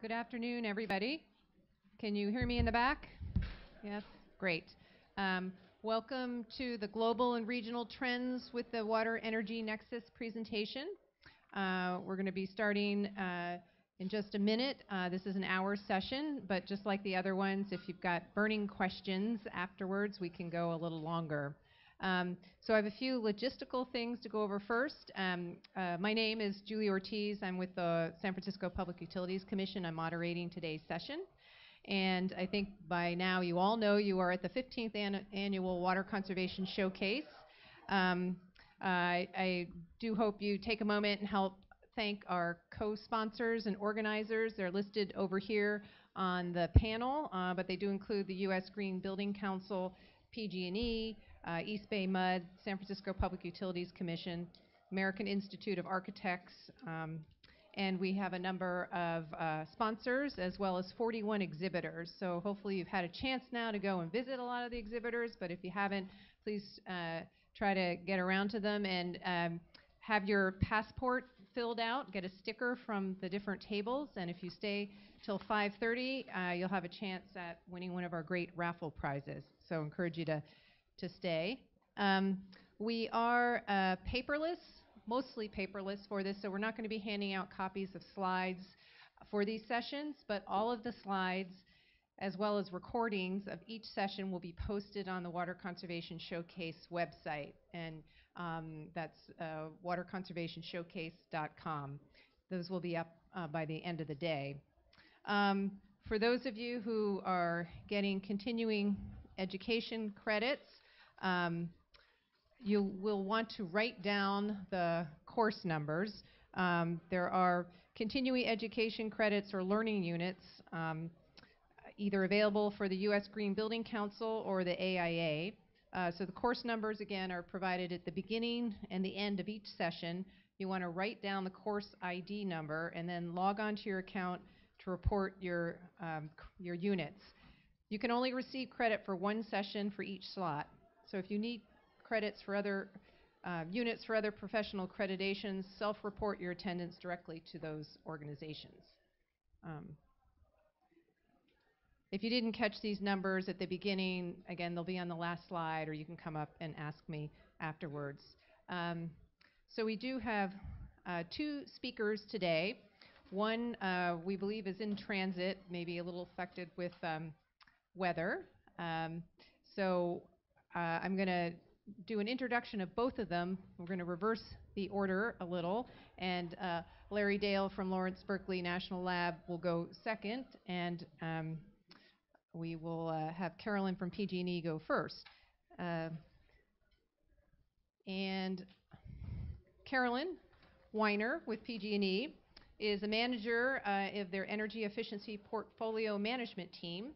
Good afternoon, everybody. Can you hear me in the back? Yes, great. Welcome to the Global and Regional Trends with the Water Energy Nexus presentation. We're going to be starting in just a minute. This is an hour session, but just like the other ones, if you've got burning questions afterwards, we can go a little longer. So I have a few logistical things to go over first. My name is Julie Ortiz. I'm with the San Francisco Public Utilities Commission. I'm moderating today's session. And I think by now you all know you are at the 15th Annual Water Conservation Showcase. I do hope you take a moment and help thank our co-sponsors and organizers. They're listed over here on the panel, but they do include the U.S. Green Building Council, PG&E, East Bay MUD, San Francisco Public Utilities Commission, American Institute of Architects, and we have a number of sponsors as well as 41 exhibitors. So hopefully you've had a chance now to go and visit a lot of the exhibitors, but if you haven't, please try to get around to them and have your passport filled out, get a sticker from the different tables, and if you stay till 5:30, you'll have a chance at winning one of our great raffle prizes. So I encourage you to stay. We are paperless, mostly paperless for this, so we're not going to be handing out copies of slides for these sessions, but all of the slides as well as recordings of each session will be posted on the Water Conservation Showcase website, and that's waterconservationshowcase.com. Those will be up by the end of the day. For those of you who are getting continuing education credits, you will want to write down the course numbers. There are continuing education credits or learning units either available for the U.S. Green Building Council or the AIA. So the course numbers, again, are provided at the beginning and the end of each session. You want to write down the course ID number and then log on to your account to report your units. You can only receive credit for one session for each slot. So if you need credits for other units for other professional accreditations, self-report your attendance directly to those organizations. If you didn't catch these numbers at the beginning, again, they'll be on the last slide, or you can come up and ask me afterwards. So we do have two speakers today. One, we believe, is in transit, maybe a little affected with weather. So I'm going to do an introduction of both of them. We're going to reverse the order a little, and Larry Dale from Lawrence Berkeley National Lab will go second, and we will have Carolyn from PG&E go first. And Carolyn Weiner with PG&E is a manager of their energy efficiency portfolio management team.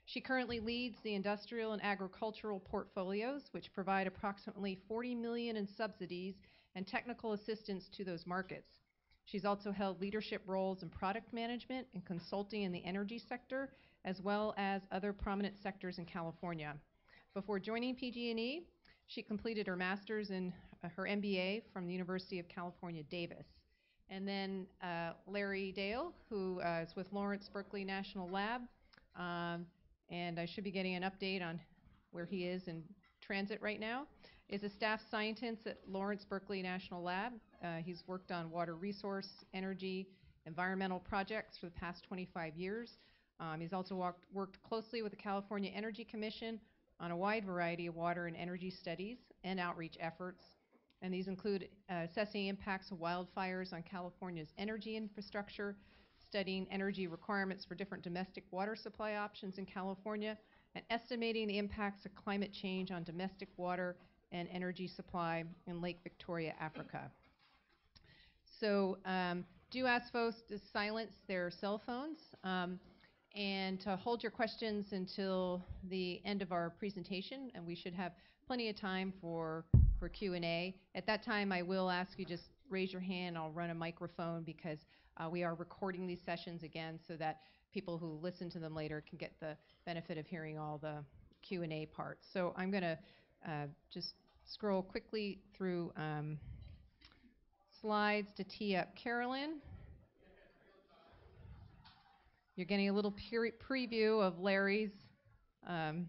She currently leads the industrial and agricultural portfolios, which provide approximately $40 million in subsidies and technical assistance to those markets. She's also held leadership roles in product management and consulting in the energy sector, as well as other prominent sectors in California. Before joining PG&E, she completed her master's and her MBA from the University of California, Davis. And then Larry Dale, who is with Lawrence Berkeley National Lab, and I should be getting an update on where he is in transit right now, is a staff scientist at Lawrence Berkeley National Lab. He's worked on water resource, energy, environmental projects for the past 25 years. He's also worked closely with the California Energy Commission on a wide variety of water and energy studies and outreach efforts. And these include assessing impacts of wildfires on California's energy infrastructure, studying energy requirements for different domestic water supply options in California, and estimating the impacts of climate change on domestic water and energy supply in Lake Victoria, Africa. So do ask folks to silence their cell phones and to hold your questions until the end of our presentation, and we should have plenty of time for Q&A. At that time, I will ask you just raise your hand. I'll run a microphone because we are recording these sessions again so that people who listen to them later can get the benefit of hearing all the Q&A parts. So I'm going to just scroll quickly through slides to tee up Carolyn. You're getting a little preview of Larry's. Can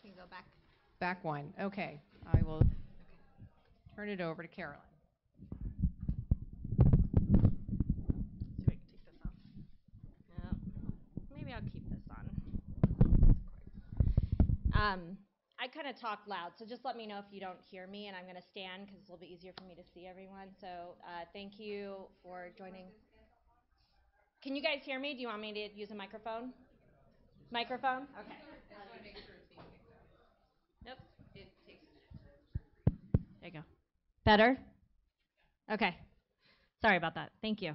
you go back? Back one. Okay. I will turn it over to Carolyn. See if I can take this off. No. Maybe I'll keep this on. I kind of talk loud, so just let me know if you don't hear me, and I'm going to stand because it's a little bit easier for me to see everyone. So thank you for joining. Can you guys hear me? Do you want me to use a microphone? Microphone? Okay. Nope. It takes a minute. There you go. Better? Okay. Sorry about that. Thank you.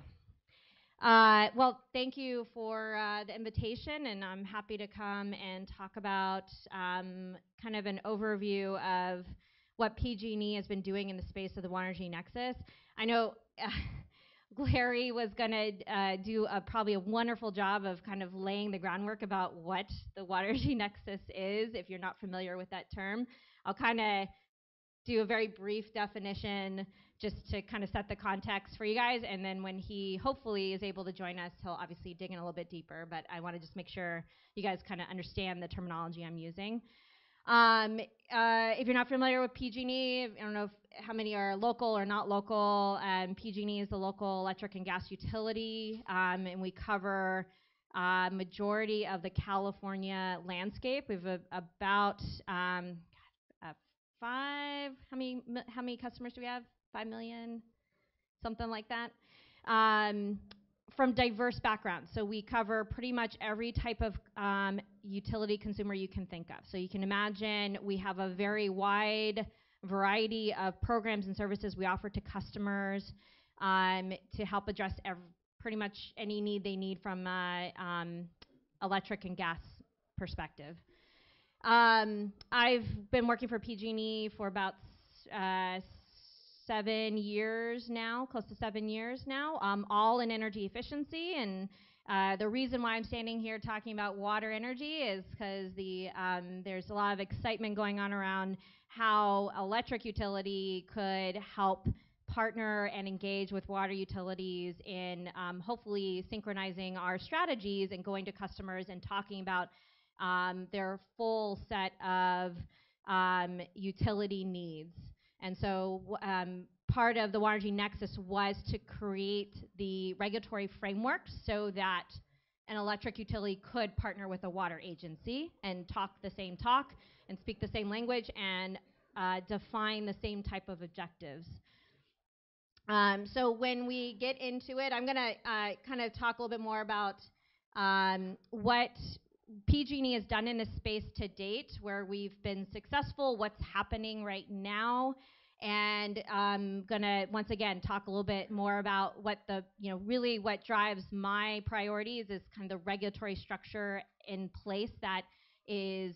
Well, thank you for the invitation, and I'm happy to come and talk about kind of an overview of what PG&E has been doing in the space of the water energy nexus. I know Larry was going to do probably a wonderful job of kind of laying the groundwork about what the water energy nexus is, if you're not familiar with that term. I'll kind of do a very brief definition just to kind of set the context for you guys, and then when he hopefully is able to join us, he'll obviously dig in a little bit deeper, but I want to just make sure you guys kind of understand the terminology I'm using. If you're not familiar with PG&E, I don't know how many are local or not local. PG&E is the local electric and gas utility, and we cover majority of the California landscape. We have about how many customers do we have? 5 million, something like that, from diverse backgrounds. So we cover pretty much every type of utility consumer you can think of. So you can imagine we have a very wide variety of programs and services we offer to customers to help address pretty much any need they need from electric and gas perspective. I've been working for PG&E for about 7 years now, close to 7 years now, all in energy efficiency. And the reason why I'm standing here talking about water energy is because there's a lot of excitement going on around how electric utility could help partner and engage with water utilities in hopefully synchronizing our strategies and going to customers and talking about their full set of utility needs. And so part of the Water Energy Nexus was to create the regulatory framework so that an electric utility could partner with a water agency and talk the same talk and speak the same language and define the same type of objectives. So when we get into it, I'm going to kind of talk a little bit more about what PG&E has done in this space to date, where we've been successful, what's happening right now, and I'm gonna once again talk a little bit more about what really what drives my priorities is kind of the regulatory structure in place that is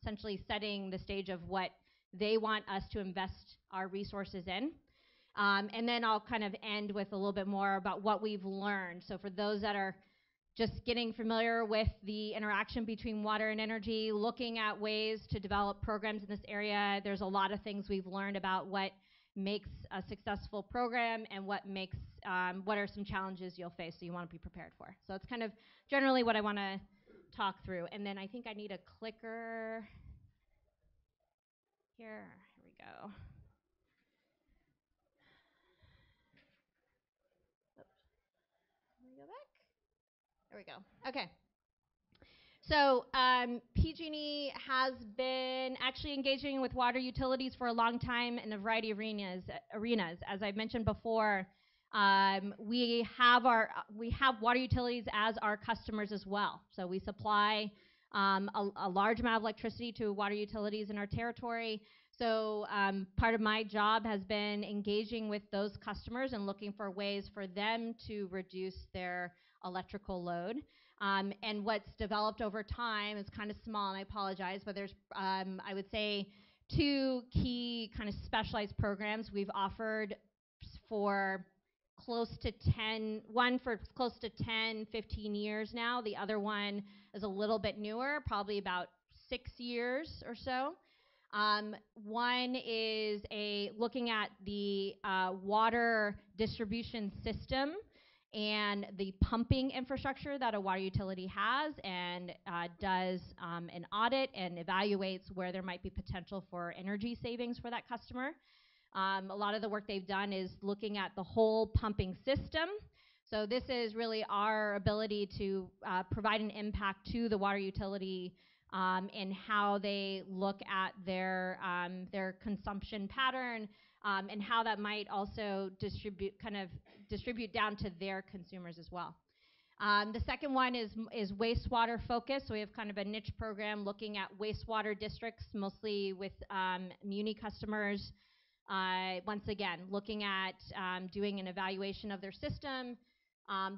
essentially setting the stage of what they want us to invest our resources in. And then I'll kind of end with a little bit more about what we've learned. So for those that are just getting familiar with the interaction between water and energy, looking at ways to develop programs in this area. There's a lot of things we've learned about what makes a successful program and what are some challenges you'll face, so you want to be prepared for. So it's kind of generally what I want to talk through. And then I think I need a clicker. Here we go. Oops. Let me go back. There we go. Okay. So PG&E has been actually engaging with water utilities for a long time in a variety of arenas. As I mentioned before, we have water utilities as our customers as well. So we supply a large amount of electricity to water utilities in our territory. So part of my job has been engaging with those customers and looking for ways for them to reduce their electrical load. And what's developed over time is kind of small, and I apologize, but there's, I would say, 2 key kind of specialized programs we've offered for close to 10, one for close to 10, 15 years now. The other one is a little bit newer, probably about 6 years or so. One is looking at the water distribution system and the pumping infrastructure that a water utility has, and does an audit and evaluates where there might be potential for energy savings for that customer. A lot of the work they've done is looking at the whole pumping system. So this is really our ability to provide an impact to the water utility in how they look at their consumption pattern, and how that might also distribute down to their consumers as well. The second one is wastewater focused. So we have kind of a niche program looking at wastewater districts, mostly with muni customers. Once again, looking at doing an evaluation of their system,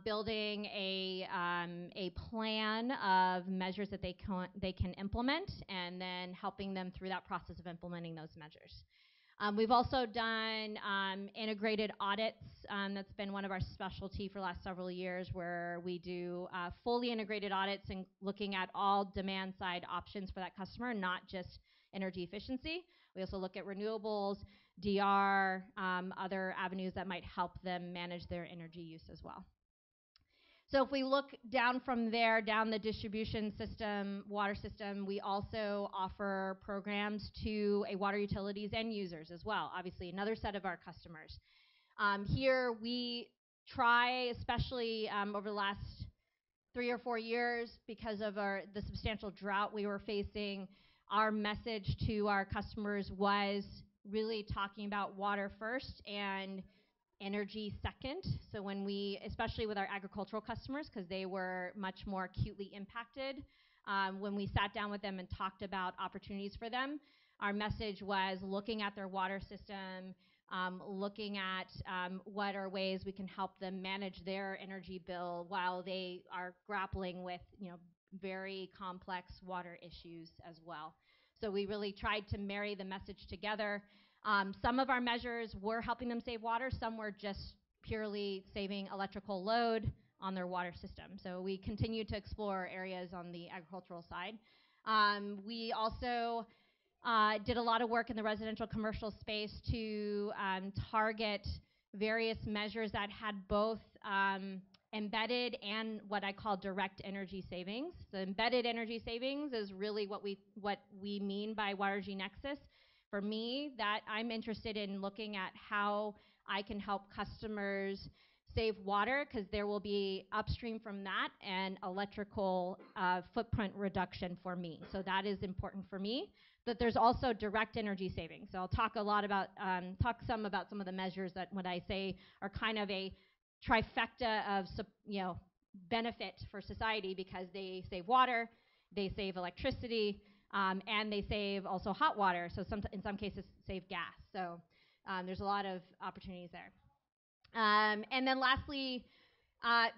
building a plan of measures that they can implement, and then helping them through that process of implementing those measures. We've also done integrated audits. That's been one of our specialty for the last several years, where we do fully integrated audits and looking at all demand side options for that customer, not just energy efficiency. We also look at renewables, DR, other avenues that might help them manage their energy use as well. So if we look down from there, down the distribution system, water system, we also offer programs to a water utilities end users as well, obviously another set of our customers. Here we try, especially over the last 3 or 4 years, because of the substantial drought we were facing, our message to our customers was really talking about water first and energy second. So when we, especially with our agricultural customers, because they were much more acutely impacted, when we sat down with them and talked about opportunities for them, our message was looking at their water system, looking at what are ways we can help them manage their energy bill while they are grappling with, very complex water issues as well. So we really tried to marry the message together. Some of our measures were helping them save water. Some were just purely saving electrical load on their water system. So we continue to explore areas on the agricultural side. We also did a lot of work in the residential commercial space to target various measures that had both embedded and what I call direct energy savings. So embedded energy savings is really what we mean by WaterG Nexus. For me, that I'm interested in looking at how I can help customers save water, because there will be upstream from that an electrical footprint reduction for me. So that is important for me. But there's also direct energy savings. So I'll talk some about some of the measures that what I say are kind of a trifecta of benefit for society, because they save water, they save electricity, and they save also hot water. So in some cases save gas. So there's a lot of opportunities there. And then lastly,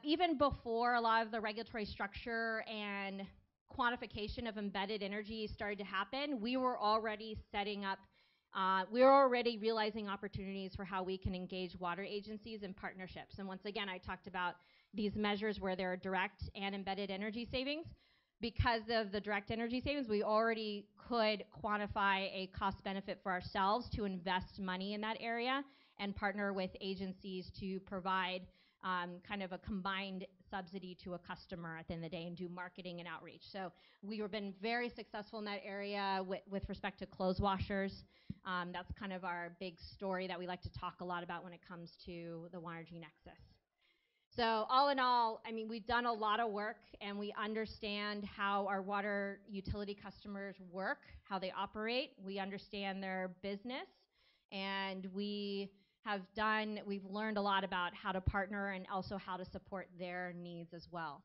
even before a lot of the regulatory structure and quantification of embedded energy started to happen, we were already setting up, we were already realizing opportunities for how we can engage water agencies in partnerships. And once again, I talked about these measures where there are direct and embedded energy savings. Because of the direct energy savings, we already could quantify a cost benefit for ourselves to invest money in that area and partner with agencies to provide kind of a combined subsidy to a customer at the end of the day and do marketing and outreach. So we have been very successful in that area with respect to clothes washers. That's kind of our big story that we like to talk a lot about when it comes to the WaterG Nexus. So all in all, I mean, we've done a lot of work, and we understand how our water utility customers work, how they operate. We understand their business, and we've learned a lot about how to partner and also how to support their needs as well.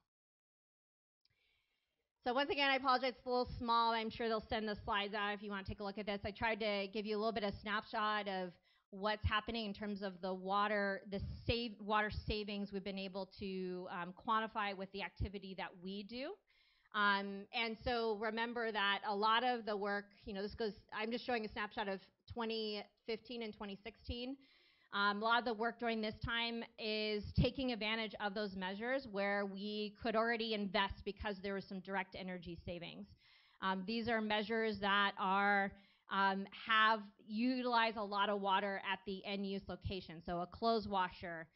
So once again, I apologize, it's a little small. I'm sure they'll send the slides out if you want to take a look at this. I tried to give you a little bit of snapshot of what's happening in terms of the water savings we've been able to quantify with the activity that we do. And so remember that a lot of the work, I'm just showing a snapshot of 2015 and 2016. A lot of the work during this time is taking advantage of those measures where we could already invest because there was some direct energy savings. These are measures that are utilize a lot of water at the end use location. So a clothes washer,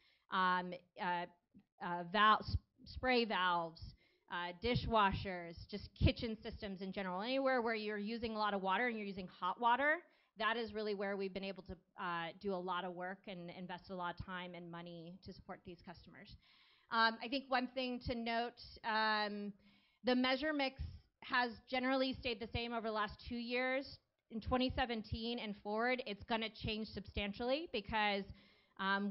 spray valves, dishwashers, just kitchen systems in general. Anywhere where you're using a lot of water and you're using hot water, that is really where we've been able to do a lot of work and invest a lot of time and money to support these customers. I think one thing to note, the measure mix has generally stayed the same over the last 2 years. In 2017 and forward, it's going to change substantially because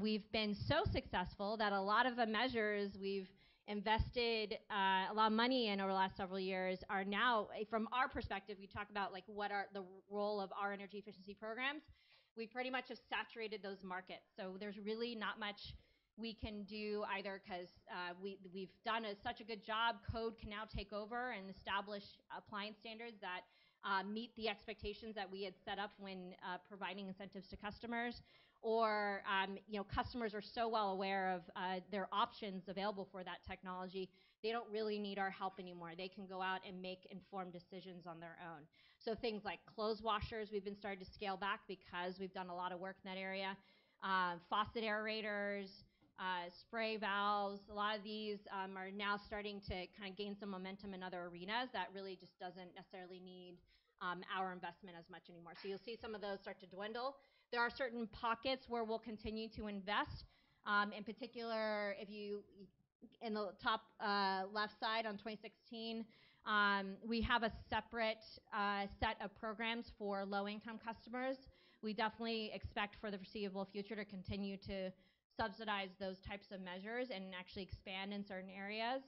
we've been so successful that a lot of the measures we've invested a lot of money in over the last several years are now, from our perspective, we talk about like what are the role of our energy efficiency programs. We pretty much have saturated those markets. So there's really not much we can do either because we've done such a good job. Code can now take over and establish appliance standards that meet the expectations that we had set up when providing incentives to customers. Or customers are so well aware of their options available for that technology, they don't really need our help anymore. They can go out and make informed decisions on their own. So things like clothes washers, we've been starting to scale back because we've done a lot of work in that area. Faucet aerators, spray valves, a lot of these are now starting to kind of gain some momentum in other arenas that really just doesn't necessarily need our investment as much anymore. So you'll see some of those start to dwindle. There are certain pockets where we'll continue to invest. In particular, if you, in the top left side on 2016, we have a separate set of programs for low-income customers. We definitely expect for the foreseeable future to continue to subsidize those types of measures and actually expand in certain areas.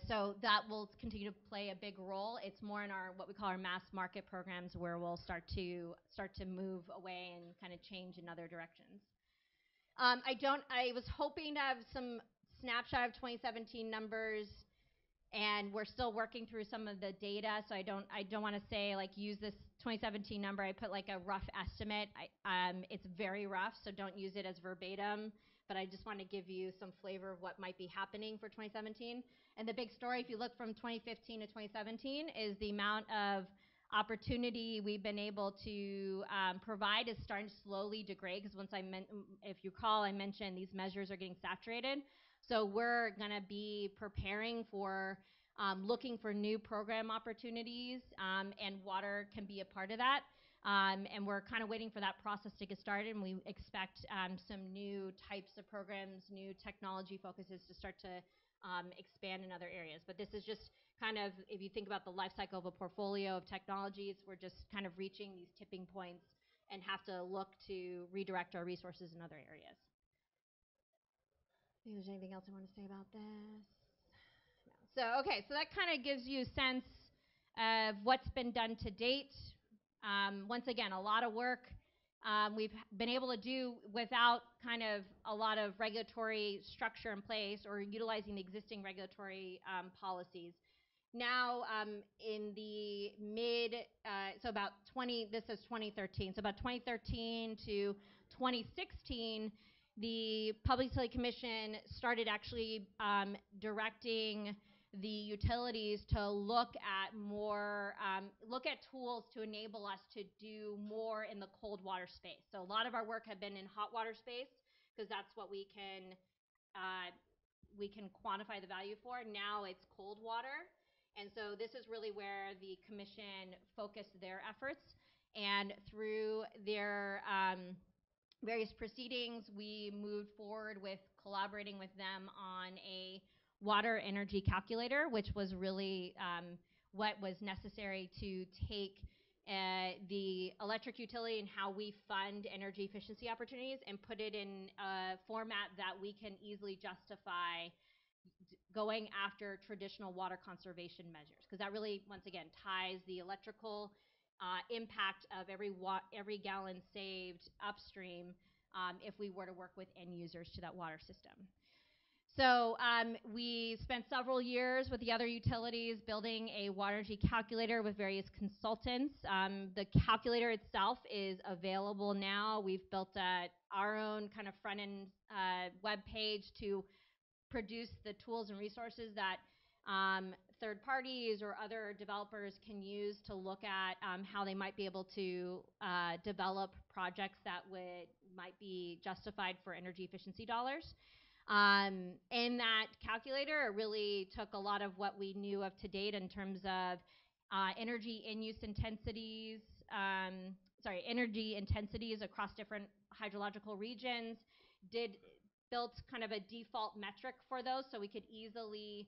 So that will continue to play a big role. It's more in our what we call our mass market programs where we'll start to move away and kind of change in other directions. I was hoping to have some snapshot of 2017 numbers, and we're still working through some of the data, so I don't want to say like use this 2017 number. I put like a rough estimate. It's very rough, so don't use it as verbatim, but I just want to give you some flavor of what might be happening for 2017. And the big story, if you look from 2015 to 2017, is the amount of opportunity we've been able to provide is starting to slowly degrade, because if you recall, I mentioned these measures are getting saturated. So we're going to be preparing for looking for new program opportunities, and water can be a part of that. And we're kind of waiting for that process to get started, and we expect some new types of programs, new technology focuses to start to expand in other areas. But this is just kind of, if you think about the life cycle of a portfolio of technologies, we're just kind of reaching these tipping points and have to look to redirect our resources in other areas. I think there's anything else I want to say about this? No. So, okay, so that kind of gives you a sense of what's been done to date. Once again, a lot of work we've been able to do without kind of a lot of regulatory structure in place or utilizing the existing regulatory policies. Now, in the so about this is 2013, so about 2013 to 2016, the Public Utility Commission started actually directing the utilities to look at tools to enable us to do more in the cold water space. So a lot of our work had been in hot water space because that's what we can quantify the value for. Now it's cold water. And so this is really where the commission focused their efforts. And through their various proceedings, we moved forward with collaborating with them on a water energy calculator, which was really what was necessary to take the electric utility and how we fund energy efficiency opportunities and put it in a format that we can easily justify going after traditional water conservation measures, because that really, once again, ties the electrical impact of every gallon saved upstream if we were to work with end users to that water system. So we spent several years with the other utilities building a water energy calculator with various consultants. The calculator itself is available now. We've built our own kind of front-end web page to produce the tools and resources that third parties or other developers can use to look at how they might be able to develop projects that might be justified for energy efficiency dollars. In that calculator, it really took a lot of what we knew of to date in terms of energy intensities across different hydrological regions, built kind of a default metric for those so we could easily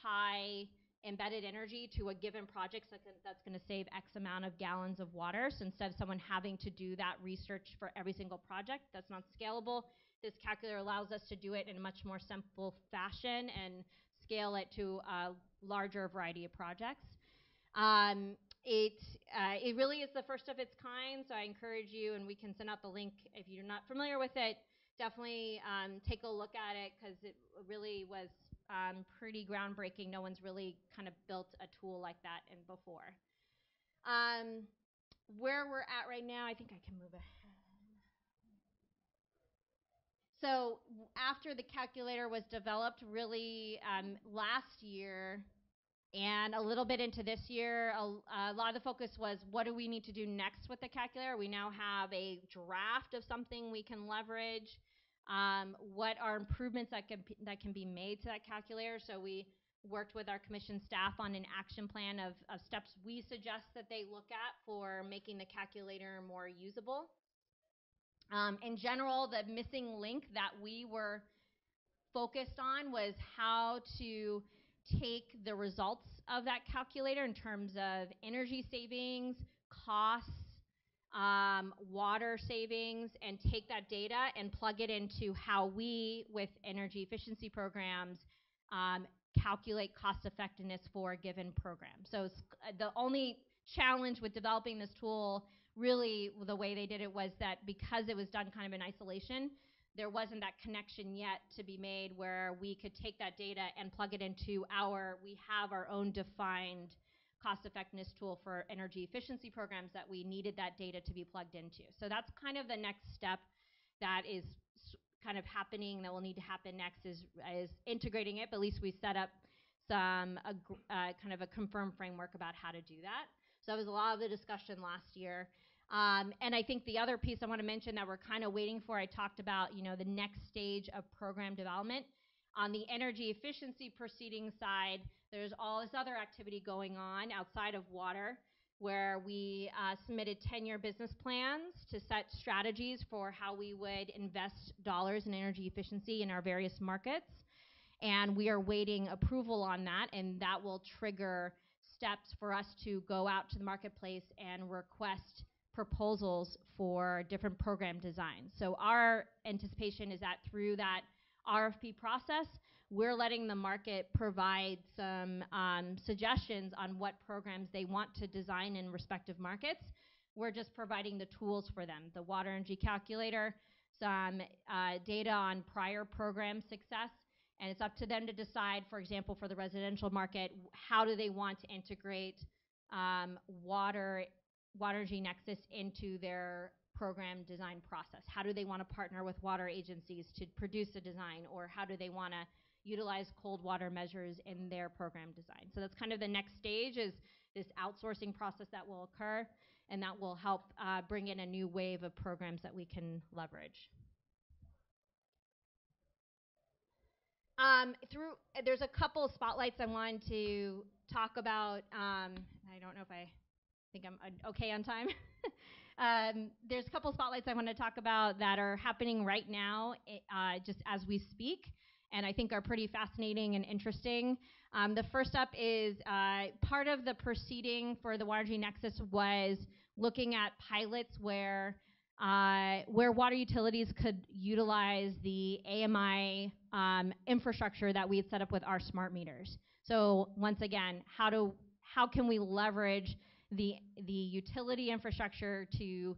tie embedded energy to a given project that's going to save X amount of gallons of water. So instead of someone having to do that research for every single project, that's not scalable. This calculator allows us to do it in a much more simple fashion and scale it to a larger variety of projects. It really is the first of its kind, so I encourage you, and we can send out the link if you're not familiar with it. Definitely take a look at it because it really was pretty groundbreaking. No one's really kind of built a tool like that before. Where we're at right now, I think I can move ahead. So after the calculator was developed really last year and a little bit into this year, a lot of the focus was what do we need to do next with the calculator? We now have a draft of something we can leverage. What are improvements that can be made to that calculator? So we worked with our commission staff on an action plan of steps we suggest that they look at for making the calculator more usable. In general, the missing link that we were focused on was how to take the results of that calculator in terms of energy savings, costs, water savings, and take that data and plug it into how we, with energy efficiency programs, calculate cost effectiveness for a given program. So the only challenge with developing this tool, really the way they did it was that because it was done kind of in isolation, there wasn't that connection yet to be made where we could take that data and plug it into we have our own defined cost effectiveness tool for energy efficiency programs that we needed that data to be plugged into. So that's kind of the next step that is kind of happening, that will need to happen next is integrating it, but at least we set up some kind of a confirmed framework about how to do that. So that was a lot of the discussion last year. And I think the other piece I want to mention that we're kind of waiting for, I talked about, the next stage of program development. On the energy efficiency proceeding side, there's all this other activity going on outside of water where we submitted 10-year business plans to set strategies for how we would invest dollars in energy efficiency in our various markets. And we are waiting approval on that, and that will trigger steps for us to go out to the marketplace and request proposals for different program designs. So our anticipation is that through that RFP process, we're letting the market provide some suggestions on what programs they want to design in respective markets. We're just providing the tools for them, the water energy calculator, some data on prior program success, and it's up to them to decide, for example, for the residential market, how do they want to integrate water energy Nexus into their program design process? How do they want to partner with water agencies to produce a design, or how do they want to utilize cold water measures in their program design? So that's kind of the next stage, is this outsourcing process that will occur, and that will help bring in a new wave of programs that we can leverage. There's a couple of spotlights I wanted to talk about. I don't know if I think I'm okay on time. There's a couple of spotlights I want to talk about that are happening right now, just as we speak, and I think are pretty fascinating and interesting. The first up is part of the proceeding for the Water Energy Nexus was looking at pilots where water utilities could utilize the AMI infrastructure that we had set up with our smart meters. So once again, how can we leverage the utility infrastructure to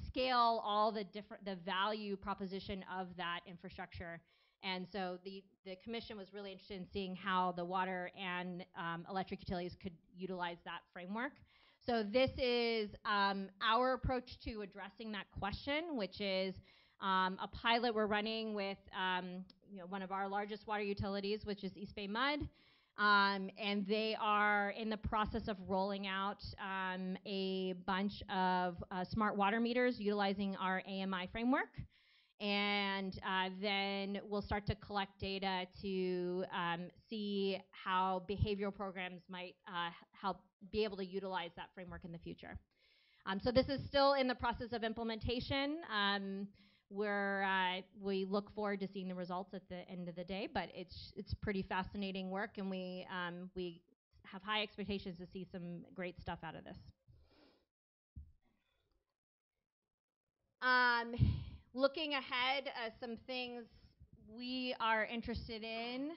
scale all the value proposition of that infrastructure? And so the commission was really interested in seeing how the water and electric utilities could utilize that framework. So this is our approach to addressing that question, which is a pilot we're running with one of our largest water utilities, which is East Bay Mud. And they are in the process of rolling out a bunch of smart water meters utilizing our AMI framework. And then we'll start to collect data to see how behavioral programs might help be able to utilize that framework in the future. So this is still in the process of implementation. We look forward to seeing the results at the end of the day, but it's pretty fascinating work, and we have high expectations to see some great stuff out of this. Looking ahead, some things we are interested in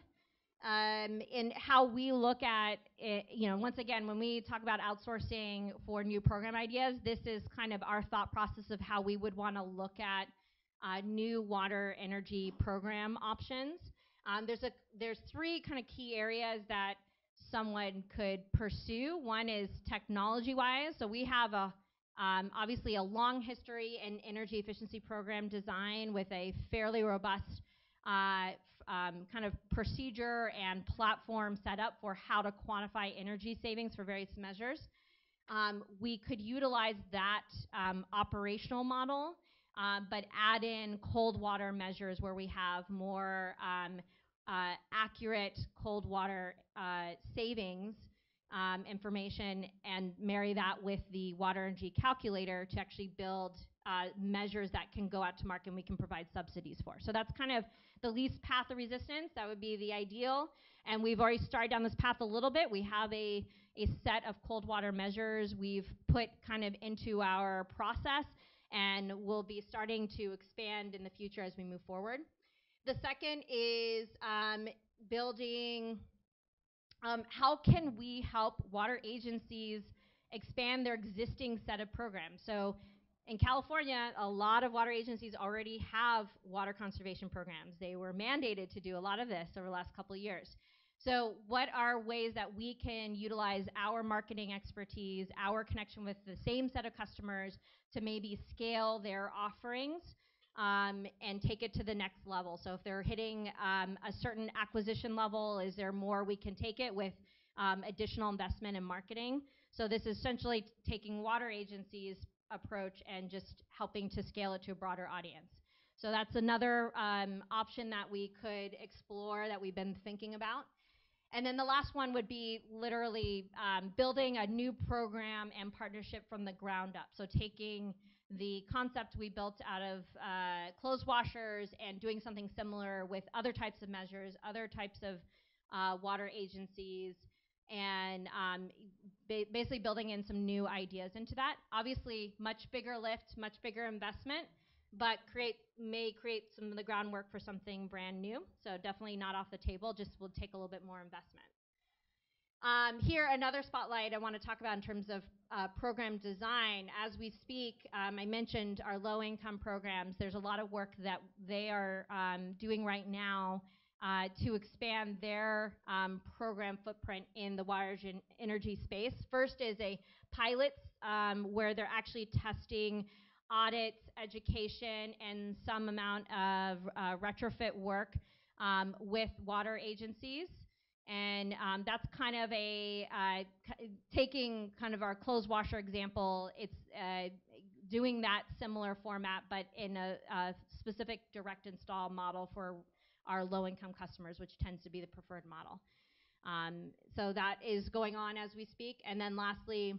how we look at it, once again, when we talk about outsourcing for new program ideas, this is kind of our thought process of how we would want to look at new water energy program options. There's three kind of key areas that someone could pursue. One is technology-wise. So we have obviously a long history in energy efficiency program design with a fairly robust kind of procedure and platform set up for how to quantify energy savings for various measures. We could utilize that operational model, but add in cold water measures where we have more accurate cold water savings information, and marry that with the water energy calculator to actually build measures that can go out to market and we can provide subsidies for. So that's kind of the least path of resistance. That would be the ideal. And we've already started down this path a little bit. We have a set of cold water measures we've put kind of into our process, and we'll be starting to expand in the future as we move forward. The second is building how can we help water agencies expand their existing set of programs. So in California, a lot of water agencies already have water conservation programs. They were mandated to do a lot of this over the last couple of years. So what are ways that we can utilize our marketing expertise, our connection with the same set of customers to maybe scale their offerings and take it to the next level? So if they're hitting a certain acquisition level, is there more we can take it with additional investment in marketing? So this is essentially taking water agencies' approach and just helping to scale it to a broader audience. So that's another option that we could explore that we've been thinking about. And then the last one would be literally building a new program and partnership from the ground up. So taking the concept we built out of clothes washers and doing something similar with other types of measures, other types of water agencies, and basically building in some new ideas into that. Obviously, much bigger lift, much bigger investment, but may create some of the groundwork for something brand new. So definitely not off the table, just will take a little bit more investment. Here, another spotlight I want to talk about in terms of program design. As we speak, I mentioned our low-income programs. There's a lot of work that they are doing right now to expand their program footprint in the water energy space. First is a pilot where they're actually testing audits, education, and some amount of retrofit work with water agencies. And that's kind of taking kind of our clothes washer example. It's doing that similar format, but in a specific direct install model for our low-income customers, which tends to be the preferred model. So that is going on as we speak. And then lastly,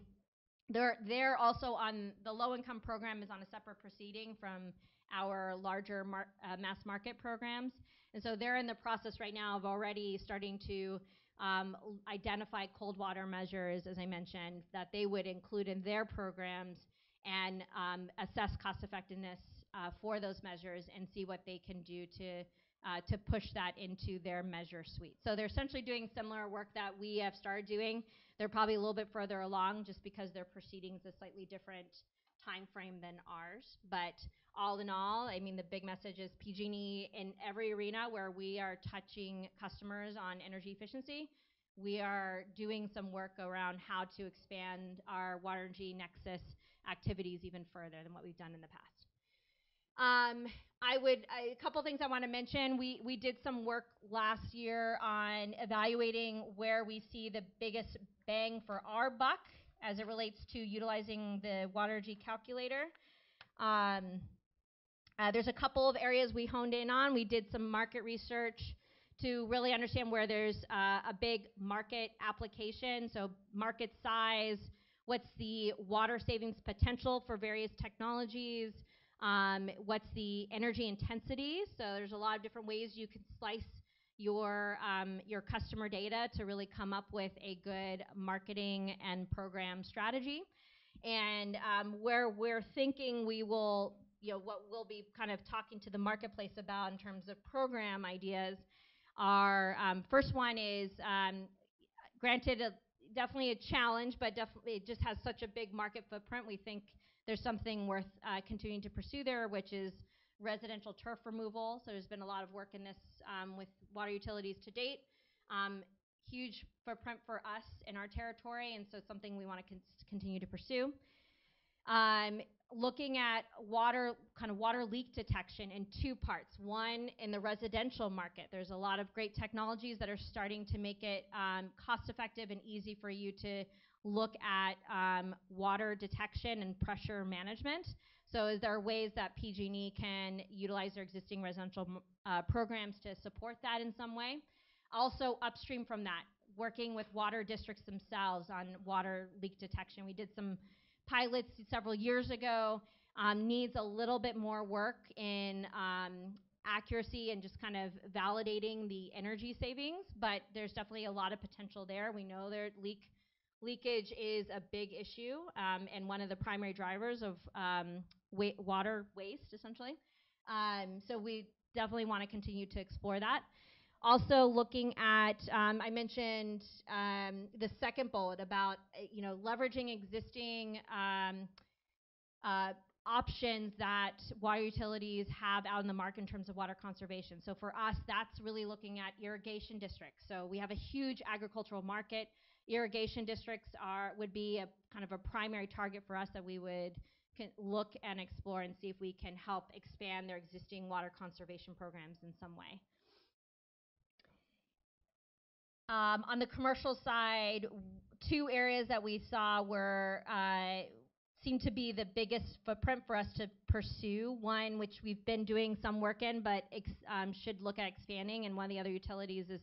they're also on the low-income program is on a separate proceeding from our larger mass market programs. And so they're in the process right now of already starting to identify cold water measures, as I mentioned, that they would include in their programs and assess cost effectiveness for those measures and see what they can do to push that into their measure suite. So they're essentially doing similar work that we have started doing. They're probably a little bit further along just because their proceedings a slightly different time frame than ours. But all in all, I mean, the big message is PG&E in every arena where we are touching customers on energy efficiency, we are doing some work around how to expand our water energy nexus activities even further than what we've done in the past. A couple things I want to mention. We did some work last year on evaluating where we see the biggest bang for our buck as it relates to utilizing the water energy calculator. There's a couple of areas we honed in on. We did some market research to really understand where there's a big market application, so market size, what's the water savings potential for various technologies, what's the energy intensity. So there's a lot of different ways you can slice your customer data to really come up with a good marketing and program strategy. And where we're thinking we will, what we'll be kind of talking to the marketplace about in terms of program ideas are, first one is, granted, definitely a challenge, but definitely it just has such a big market footprint. We think there's something worth continuing to pursue there, which is residential turf removal. So there's been a lot of work in this with water utilities to date. Huge footprint for us in our territory, and so something we want to continue to pursue. Looking at water leak detection in two parts. One, in the residential market, there's a lot of great technologies that are starting to make it cost effective and easy for you to look at water detection and pressure management. So is there ways that PG&E can utilize their existing residential programs to support that in some way? Also, upstream from that, working with water districts themselves on water leak detection. We did some pilots several years ago. Needs a little bit more work in accuracy and just kind of validating the energy savings, but there's definitely a lot of potential there. We know leakage is a big issue and one of the primary drivers of water waste, essentially. So we definitely want to continue to explore that. Also looking at, I mentioned the second bullet about leveraging existing options that water utilities have out in the market in terms of water conservation. So for us, that's really looking at irrigation districts. So we have a huge agricultural market. Irrigation districts would be a kind of a primary target for us that we would look and explore and see if we can help expand their existing water conservation programs in some way. On the commercial side, two areas that we saw were seemed to be the biggest footprint for us to pursue. One, which we've been doing some work in, but should look at expanding, and one of the other utilities is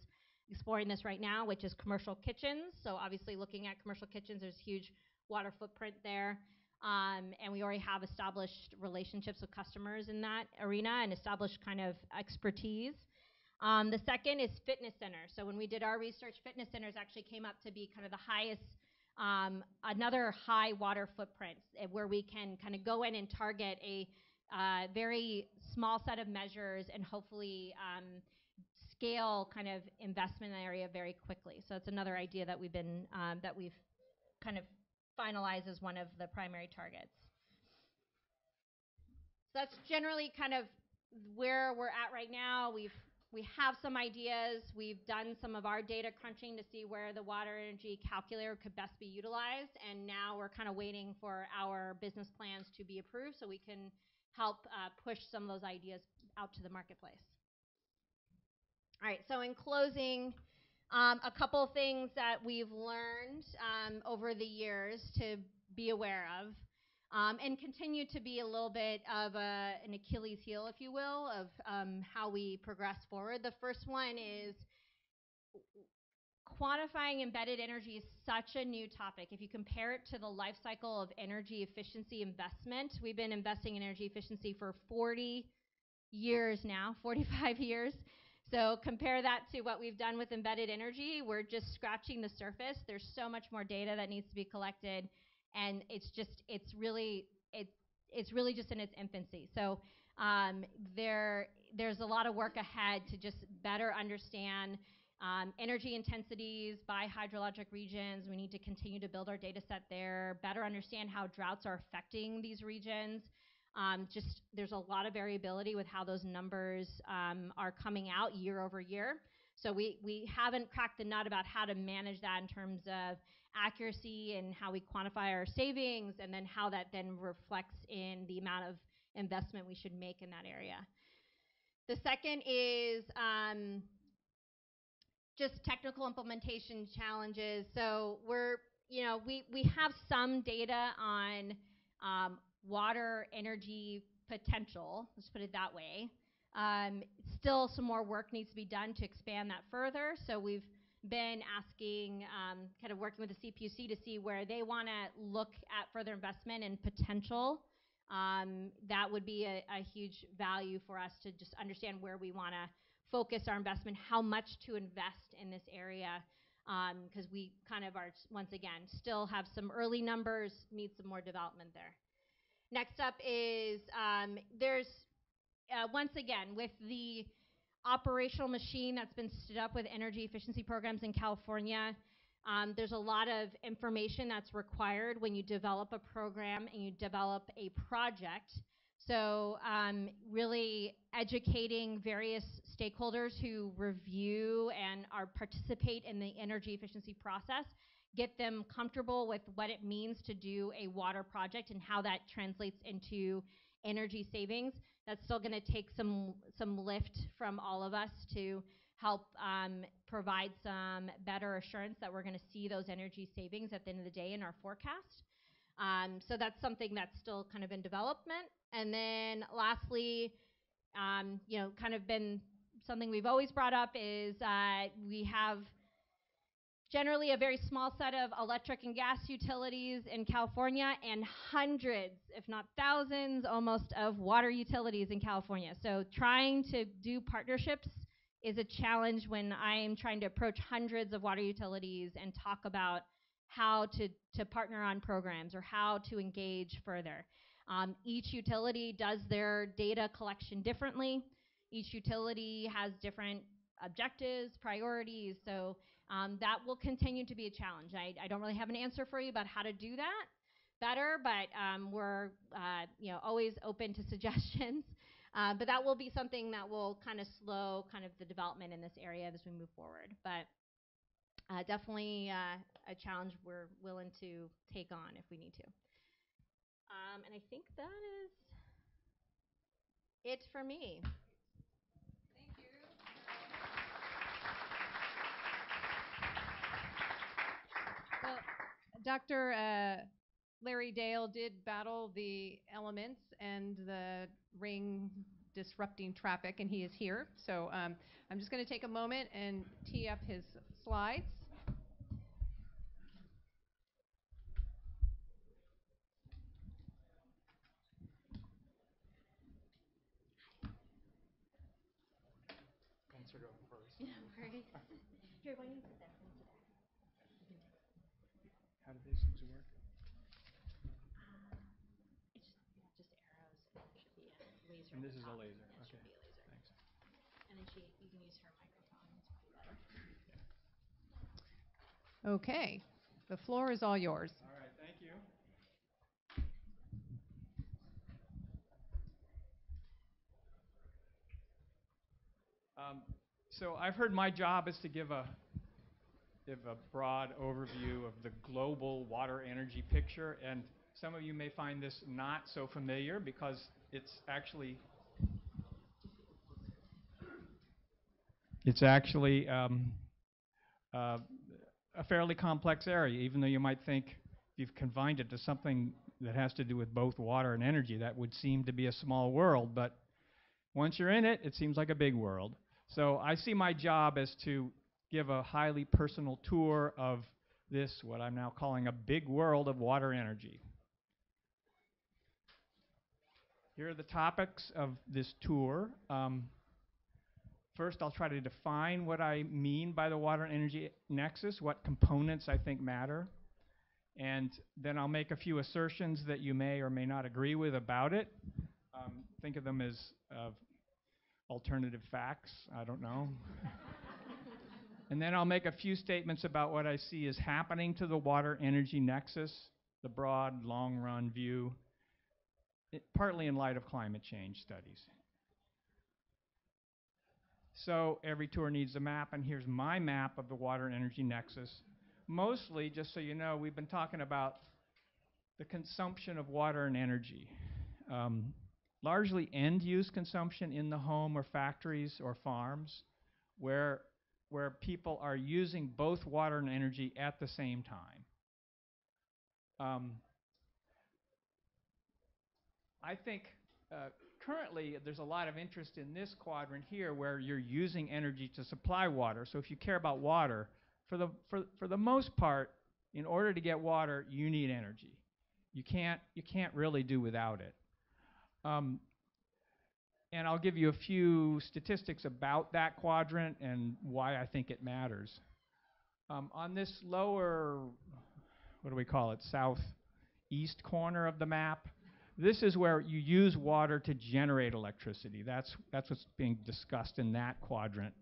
exploring this right now, which is commercial kitchens. So obviously looking at commercial kitchens, there's huge water footprint there. And we already have established relationships with customers in that arena and established kind of expertise. The second is fitness centers. So when we did our research, fitness centers actually came up to be kind of the highest, another high water footprint where we can kind of go in and target a very small set of measures and hopefully scale kind of investment in the area very quickly. So it's another idea that we've been that we've kind of finalized as one of the primary targets. So that's generally kind of where we're at right now. We have some ideas. We've done some of our data crunching to see where the water energy calculator could best be utilized, and now we're kind of waiting for our business plans to be approved so we can help push some of those ideas out to the marketplace. All right, so in closing, a couple of things that we've learned over the years to be aware of. And continue to be a little bit of an Achilles heel, if you will, of how we progress forward. The first one is quantifying embedded energy is such a new topic. If you compare it to the life cycle of energy efficiency investment, we've been investing in energy efficiency for 40 years now, 45 years. So compare that to what we've done with embedded energy. We're just scratching the surface. There's so much more data that needs to be collected. And it's really just in its infancy. So there's a lot of work ahead to just better understand energy intensities by hydrologic regions. We need to continue to build our data set there, better understand how droughts are affecting these regions. There's a lot of variability with how those numbers are coming out year over year. So we haven't cracked the nut about how to manage that in terms of accuracy and how we quantify our savings, and then how that then reflects in the amount of investment we should make in that area. The second is just technical implementation challenges. So we have some data on water energy potential, let's put it that way. Still some more work needs to be done to expand that further. So we've been asking, kind of working with the CPUC to see where they want to look at further investment and potential. That would be a huge value for us to just understand where we want to focus our investment, how much to invest in this area, because we kind of are, once again, still have some early numbers, need some more development there. Next up is there's, once again, with the operational machine that's been stood up with energy efficiency programs in California, there's a lot of information that's required when you develop a program and you develop a project. So really educating various stakeholders who review and participate in the energy efficiency process, get them comfortable with what it means to do a water project and how that translates into energy savings. That's still going to take some lift from all of us to help provide some better assurance that we're going to see those energy savings at the end of the day in our forecast. So that's something that's still kind of in development. And then lastly, kind of been something we've always brought up is we have generally a very small set of electric and gas utilities in California and hundreds, if not thousands, almost of water utilities in California. So trying to do partnerships is a challenge when I am trying to approach hundreds of water utilities and talk about how to partner on programs or how to engage further. Each utility does their data collection differently. Each utility has different objectives, priorities, so that will continue to be a challenge. I don't really have an answer for you about how to do that better, but we're always open to suggestions. But that will be something that will kind of slow kind of the development in this area as we move forward. But definitely a challenge we're willing to take on if we need to. And I think that is it for me. Thank you. Well, Dr. Larry Dale did battle the elements and the ring disrupting traffic, and he is here. So I'm just going to take a moment and tee up his slides. Thanks for going first. No worries. Here, why don't you sit there? How do these things work? It's just arrows. It should be a laser. And this is a top. laser. Yeah, it Okay. should be a laser. Thanks. And then you can use her microphone. It's probably better. Okay, the floor is all yours. All right, thank you. So I've heard my job is to give a broad overview of the global water energy picture, and some of you may find this not so familiar because it's actually a fairly complex area, even though you might think if you've confined it to something that has to do with both water and energy, that would seem to be a small world. But once you're in it, it seems like a big world. So I see my job as to give a highly personal tour of this, what I'm now calling a big world of water energy. Here are the topics of this tour. First, I'll try to define what I mean by the water and energy nexus, what components I think matter. And then I'll make a few assertions that you may or may not agree with about it. Think of them as alternative facts. I don't know. And then I'll make a few statements about what I see as happening to the water energy nexus, the broad, long-run view, partly in light of climate change studies. So every tour needs a map, and here's my map of the water and energy nexus. Mostly, just so you know, we've been talking about the consumption of water and energy. largely end-use consumption in the home or factories or farms, where people are using both water and energy at the same time. I think currently there's a lot of interest in this quadrant here where you're using energy to supply water. So if you care about water, for the most part, in order to get water, you need energy. You can't really do without it. And I'll give you a few statistics about that quadrant and why I think it matters. On this lower, what do we call it, southeast corner of the map, this is where you use water to generate electricity. That's what's being discussed in that quadrant.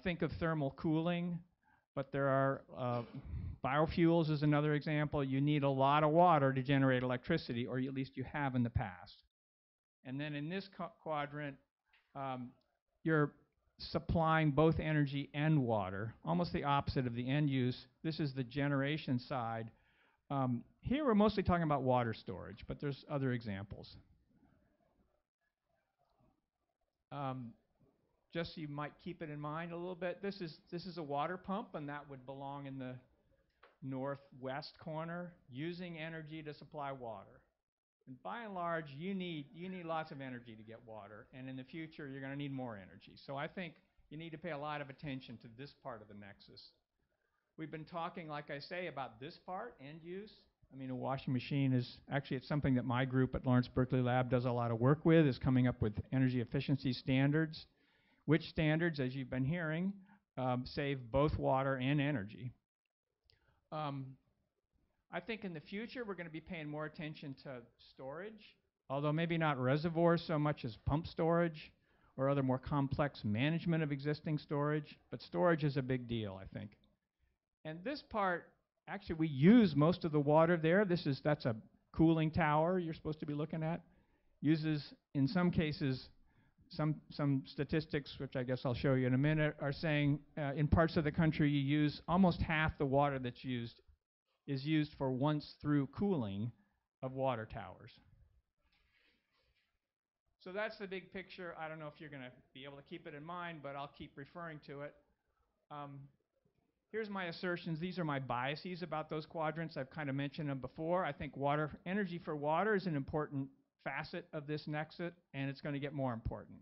Think of thermal cooling, but there are biofuels is another example. You need a lot of water to generate electricity, or at least you have in the past. And then in this quadrant, you're supplying both energy and water, almost the opposite of the end use. This is the generation side. Here we're mostly talking about water storage, but there's other examples. Just so you might keep it in mind a little bit, this is a water pump, and that would belong in the northwest corner, using energy to supply water. And by and large, you need lots of energy to get water, and in the future, you're going to need more energy. So I think you need to pay a lot of attention to this part of the nexus. We've been talking, like I say, about this part, end use. I mean, a washing machine is actually, it's something that my group at Lawrence Berkeley Lab does a lot of work with, is coming up with energy efficiency standards, which standards, as you've been hearing, save both water and energy. I think in the future, we're going to be paying more attention to storage, although maybe not reservoirs so much as pump storage or other more complex management of existing storage, but storage is a big deal, I think. And this part, actually, we use most of the water there. That's a cooling tower you're supposed to be looking at. Uses, in some cases, some statistics, which I guess I'll show you in a minute, are saying in parts of the country you use almost half the water that's used is used for once-through cooling of water towers. So that's the big picture. I don't know if you're going to be able to keep it in mind, but I'll keep referring to it. Here's my assertions. These are my biases about those quadrants. I've kind of mentioned them before. I think energy for water is an important facet of this nexus, and it's going to get more important.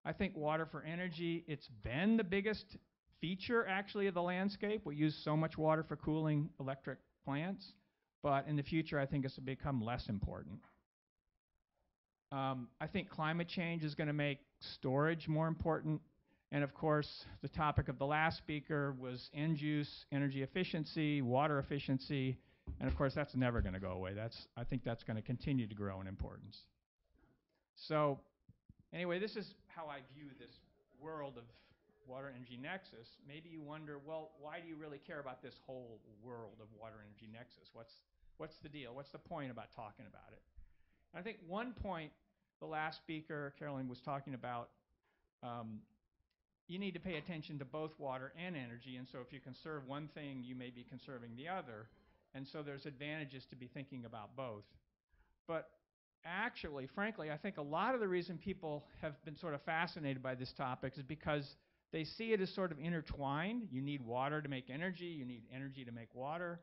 I think water for energy, it's been the biggest feature, actually, of the landscape. We use so much water for cooling electric plants, but in the future, I think it's going to become less important. I think climate change is going to make storage more important. And of course, the topic of the last speaker was end use, energy efficiency, water efficiency, and of course, that's never going to go away. I think that's going to continue to grow in importance. So anyway, this is how I view this world of water energy nexus. Maybe you wonder, well, why do you really care about this whole world of water energy nexus? What's the deal? What's the point about talking about it? And I think one point the last speaker, Carolyn, was talking about, you need to pay attention to both water and energy, and so if you conserve one thing, you may be conserving the other, and so there's advantages to be thinking about both. But actually, frankly, I think a lot of the reason people have been sort of fascinated by this topic is because they see it as sort of intertwined. You need water to make energy, you need energy to make water.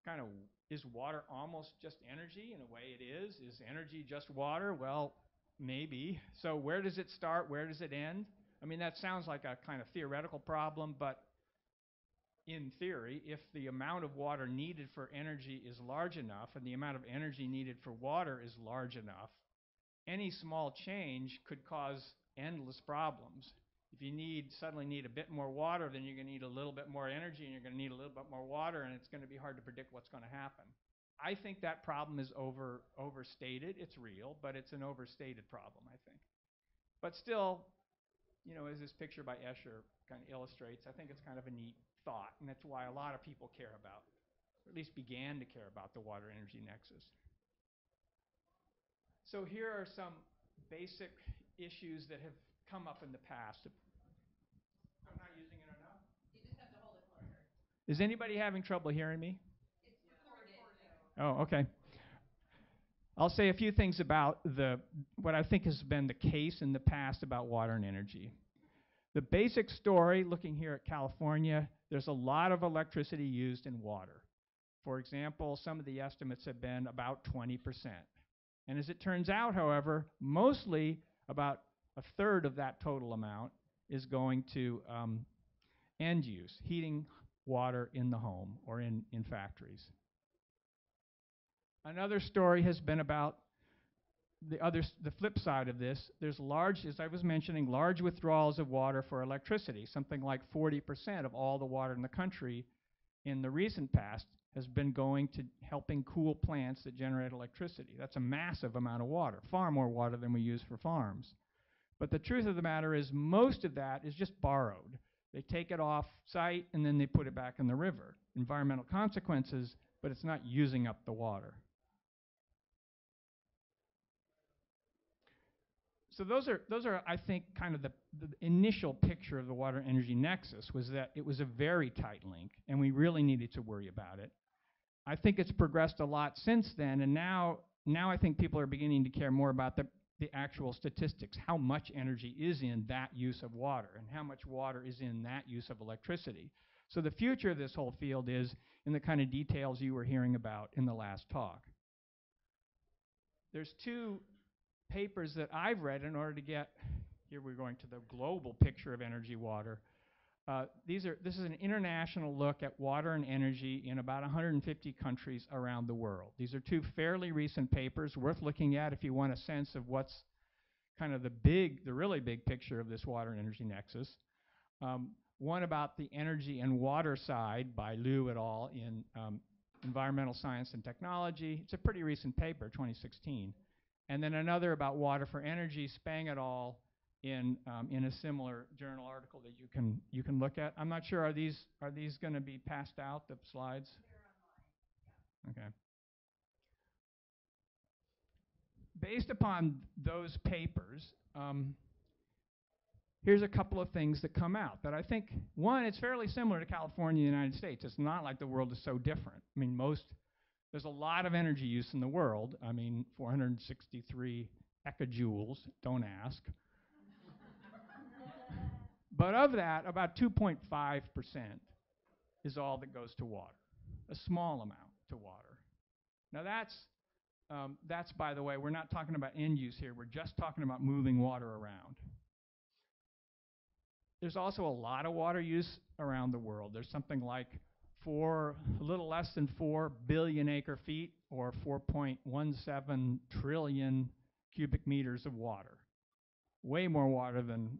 Kind of, is water almost just energy? In a way it is. Is energy just water? Well, maybe. So where does it start? Where does it end? I mean, that sounds like a kind of theoretical problem, but in theory, if the amount of water needed for energy is large enough and the amount of energy needed for water is large enough, any small change could cause endless problems. If you suddenly need a bit more water, then you're going to need a little bit more energy, and you're going to need a little bit more water, and it's going to be hard to predict what's going to happen. I think that problem is overstated. It's real, but it's an overstated problem, I think. But still, you know, as this picture by Escher kind of illustrates, I think it's kind of a neat thought, and that's why a lot of people care about, or at least began to care about, the water energy nexus. So here are some basic issues that have come up in the past. I'm not using it enough? You just have to hold it closer. Is anybody having trouble hearing me? It's recorded. Oh, okay. I'll say a few things about what I think has been the case in the past about water and energy. The basic story, looking here at California, there's a lot of electricity used in water. For example, some of the estimates have been about 20%. And as it turns out, however, mostly about a third of that total amount is going to end use, heating water in the home or in factories. Another story has been about the flip side of this. There's large, as I was mentioning, large withdrawals of water for electricity. Something like 40% of all the water in the country in the recent past has been going to helping cool plants that generate electricity. That's a massive amount of water, far more water than we use for farms. But the truth of the matter is most of that is just borrowed. They take it off site and then they put it back in the river. Environmental consequences, but it's not using up the water. So those are, I think, kind of the initial picture of the water energy nexus, was that it was a very tight link, and we really needed to worry about it. I think it's progressed a lot since then, and now I think people are beginning to care more about the actual statistics, how much energy is in that use of water, and how much water is in that use of electricity. So the future of this whole field is in the kind of details you were hearing about in the last talk. There's two papers that I've read in order to get, here we're going to the global picture of energy water. This is an international look at water and energy in about 150 countries around the world. These are two fairly recent papers worth looking at if you want a sense of what's kind of the really big picture of this water and energy nexus. One about the energy and water side by Liu et al. In Environmental Science and Technology. It's a pretty recent paper, 2016. And then another about water for energy, Spang et al. In a similar journal article that you can look at. I'm not sure, are these going to be passed out, the slides? They're online. Okay. Based upon those papers, here's a couple of things that come out that I think, one, it's fairly similar to California and the United States. It's not like the world is so different. I mean, there's a lot of energy use in the world. I mean, 463 ecajoules, don't ask. But of that, about 2.5% is all that goes to water, a small amount to water. Now that's, by the way, we're not talking about end use here. We're just talking about moving water around. There's also a lot of water use around the world. There's something like a little less than 4 billion acre feet, or 4.17 trillion cubic meters of water. Way more water than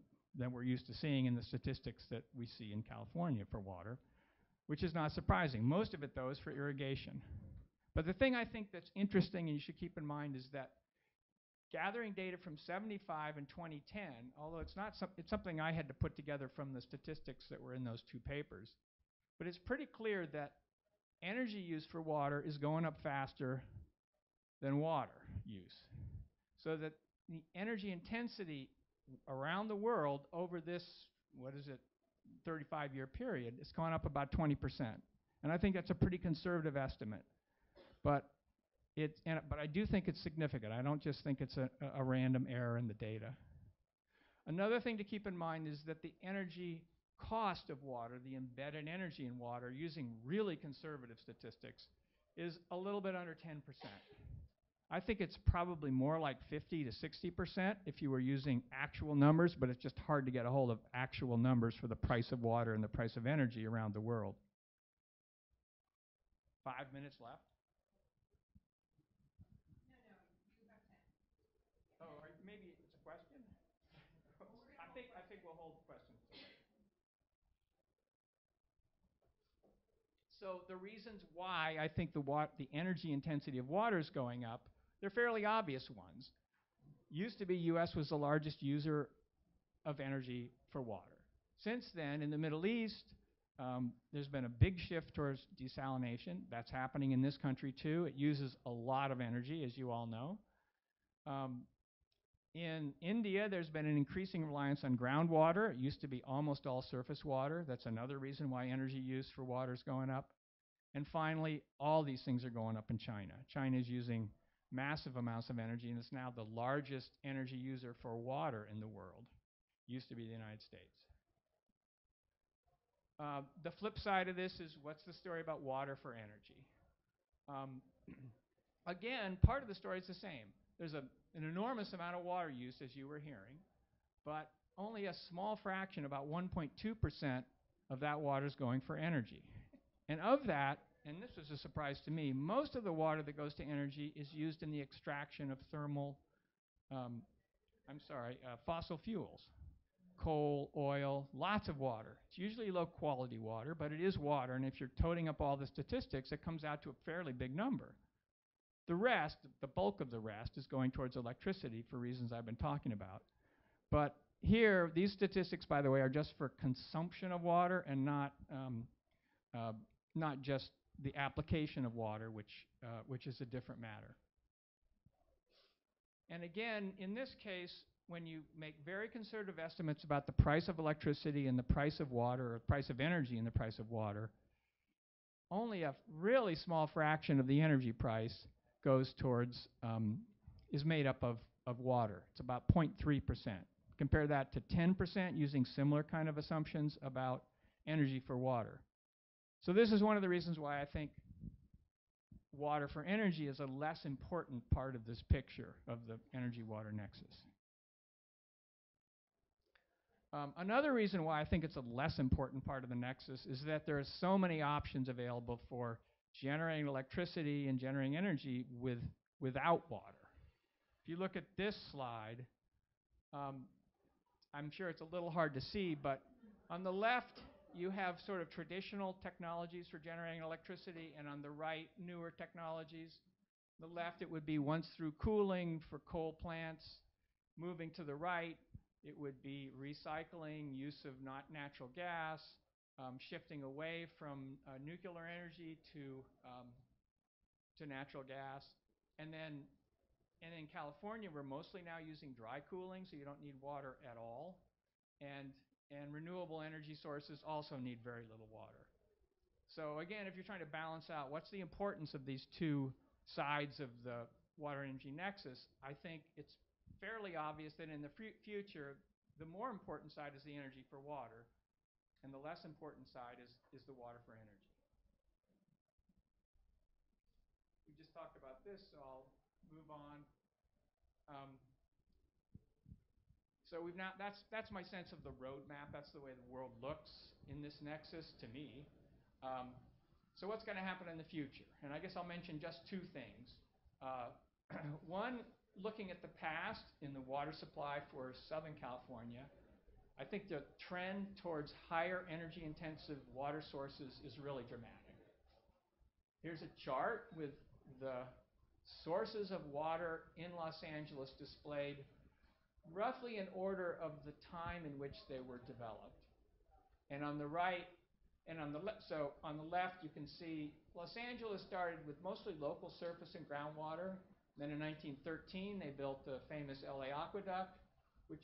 we're used to seeing in the statistics that we see in California for water, which is not surprising. Most of it, though, is for irrigation. But the thing I think that's interesting and you should keep in mind is that gathering data from 75 and 2010, although it's something I had to put together from the statistics that were in those two papers, but it's pretty clear that energy use for water is going up faster than water use. So that the energy intensity around the world over this, 35-year period, it's gone up about 20%. And I think that's a pretty conservative estimate. But I do think it's significant. I don't just think it's a random error in the data. Another thing to keep in mind is that the energy cost of water, the embedded energy in water, using really conservative statistics, is a little bit under 10%. I think it's probably more like 50 to 60% if you were using actual numbers, but it's just hard to get a hold of actual numbers for the price of water and the price of energy around the world. 5 minutes left. No, you have 10. Oh, maybe it's a question? I think we'll hold questions till later. So the reasons why I think the energy intensity of water is going up, they're fairly obvious ones. Used to be U.S. was the largest user of energy for water. Since then, in the Middle East, there's been a big shift towards desalination. That's happening in this country too. It uses a lot of energy, as you all know. In India, there's been an increasing reliance on groundwater. It used to be almost all surface water. That's another reason why energy use for water is going up. And finally, all these things are going up in China. China is using massive amounts of energy, and it's now the largest energy user for water in the world. Used to be the United States. The flip side of this is, what's the story about water for energy? Again, part of the story is the same. There's an enormous amount of water use, as you were hearing, but only a small fraction, about 1.2% of that water is going for energy. And of that, and this was a surprise to me, most of the water that goes to energy is used in the extraction of fossil fuels. Coal, oil, lots of water. It's usually low quality water, but it is water, and if you're toting up all the statistics, it comes out to a fairly big number. The rest, the bulk of the rest, is going towards electricity for reasons I've been talking about. But here, these statistics, by the way, are just for consumption of water and not just the application of water, which is a different matter. And again, in this case, when you make very conservative estimates about the price of electricity and the price of water, or price of energy and the price of water, only a really small fraction of the energy price goes towards, is made up of water. It's about 0.3%. Compare that to 10% using similar kind of assumptions about energy for water. So this is one of the reasons why I think water for energy is a less important part of this picture of the energy-water nexus. Another reason why I think it's a less important part of the nexus is that there are so many options available for generating electricity and generating energy without water. If you look at this slide, I'm sure it's a little hard to see, but on the left, you have sort of traditional technologies for generating electricity, and on the right, newer technologies. On the left, it would be once-through cooling for coal plants. Moving to the right, it would be recycling, use of not natural gas, shifting away from nuclear energy to natural gas. And then in California, we're mostly now using dry cooling, so you don't need water at all. And renewable energy sources also need very little water. So again, if you're trying to balance out what's the importance of these two sides of the water energy nexus, I think it's fairly obvious that in the future, the more important side is the energy for water, and the less important side is the water for energy. We just talked about this, so I'll move on. So that's my sense of the roadmap. That's the way the world looks in this nexus to me. So what's going to happen in the future? And I guess I'll mention just two things. One, looking at the past in the water supply for Southern California, I think the trend towards higher energy intensive water sources is really dramatic. Here's a chart with the sources of water in Los Angeles displayed roughly in order of the time in which they were developed. And on the right, and on the left, so on the left you can see Los Angeles started with mostly local surface and groundwater. Then in 1913 they built the famous LA Aqueduct, which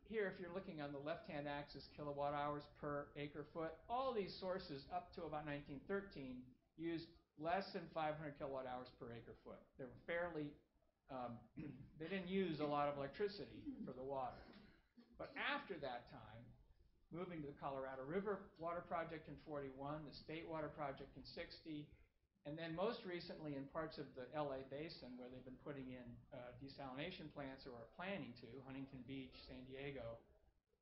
here, if you're looking on the left-hand axis, kilowatt hours per acre foot, all these sources up to about 1913 used less than 500 kilowatt hours per acre foot. They were fairly they didn't use a lot of electricity for the water. But after that time, moving to the Colorado River Water Project in 41, the State Water Project in 60, and then most recently in parts of the LA Basin where they've been putting in desalination plants or are planning to, Huntington Beach, San Diego,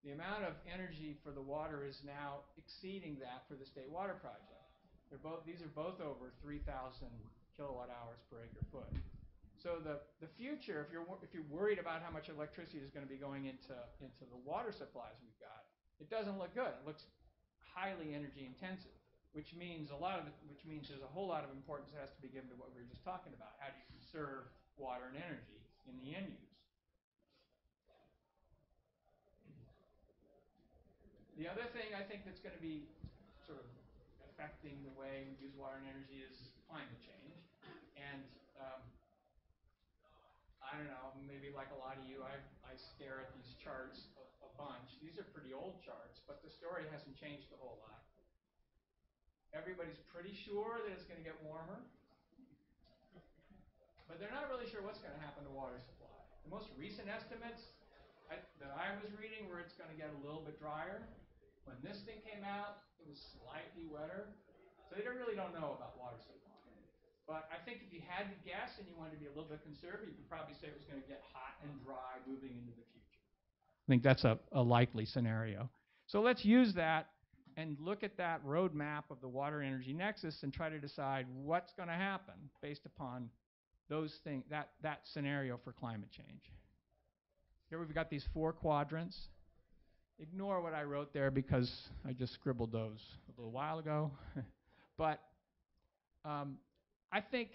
the amount of energy for the water is now exceeding that for the State Water Project. These are both over 3,000 kilowatt hours per acre foot. So the future, if you're worried about how much electricity is going to be going into the water supplies we've got, it doesn't look good. It looks highly energy intensive, which means there's a whole lot of importance that has to be given to what we were just talking about. How do you conserve water and energy in the end use? The other thing I think that's going to be sort of affecting the way we use water and energy is climate change. And I don't know, maybe like a lot of you, I stare at these charts a bunch. These are pretty old charts, but the story hasn't changed a whole lot. Everybody's pretty sure that it's going to get warmer. but they're not really sure what's going to happen to water supply. The most recent estimates that I was reading were it's going to get a little bit drier. When this thing came out, it was slightly wetter. So they really don't know about water supply. But I think if you had to guess and you wanted to be a little bit conservative, you could probably say it was going to get hot and dry moving into the future. I think that's a likely scenario. So let's use that and look at that roadmap of the water energy nexus and try to decide what's going to happen based upon those things, that scenario for climate change. Here we've got these 4 quadrants. Ignore what I wrote there because I just scribbled those a little while ago. But I think,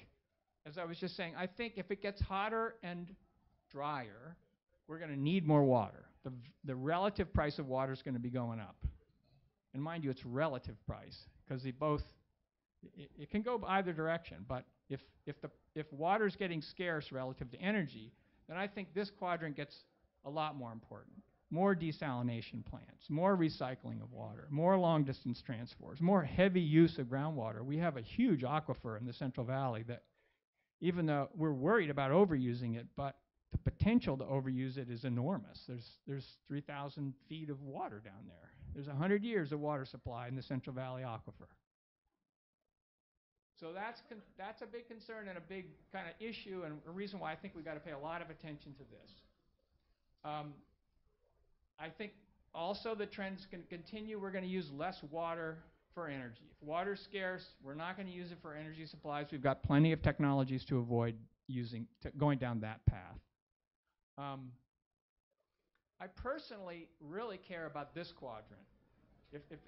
as I was just saying, I think if it gets hotter and drier, we're going to need more water. The relative price of water is going to be going up. And mind you, it's relative price because it can go either direction. But if water is getting scarce relative to energy, then I think this quadrant gets a lot more important. More desalination plants, more recycling of water, more long-distance transfers, more heavy use of groundwater. We have a huge aquifer in the Central Valley that, even though we're worried about overusing it, but the potential to overuse it is enormous. There's 3,000 feet of water down there. There's 100 years of water supply in the Central Valley aquifer. So that's a big concern and a big kind of issue, and a reason why I think we've got to pay a lot of attention to this. I think also the trends can continue. We're going to use less water for energy. If water's scarce, we're not going to use it for energy supplies. We've got plenty of technologies to avoid going down that path. I personally really care about this quadrant.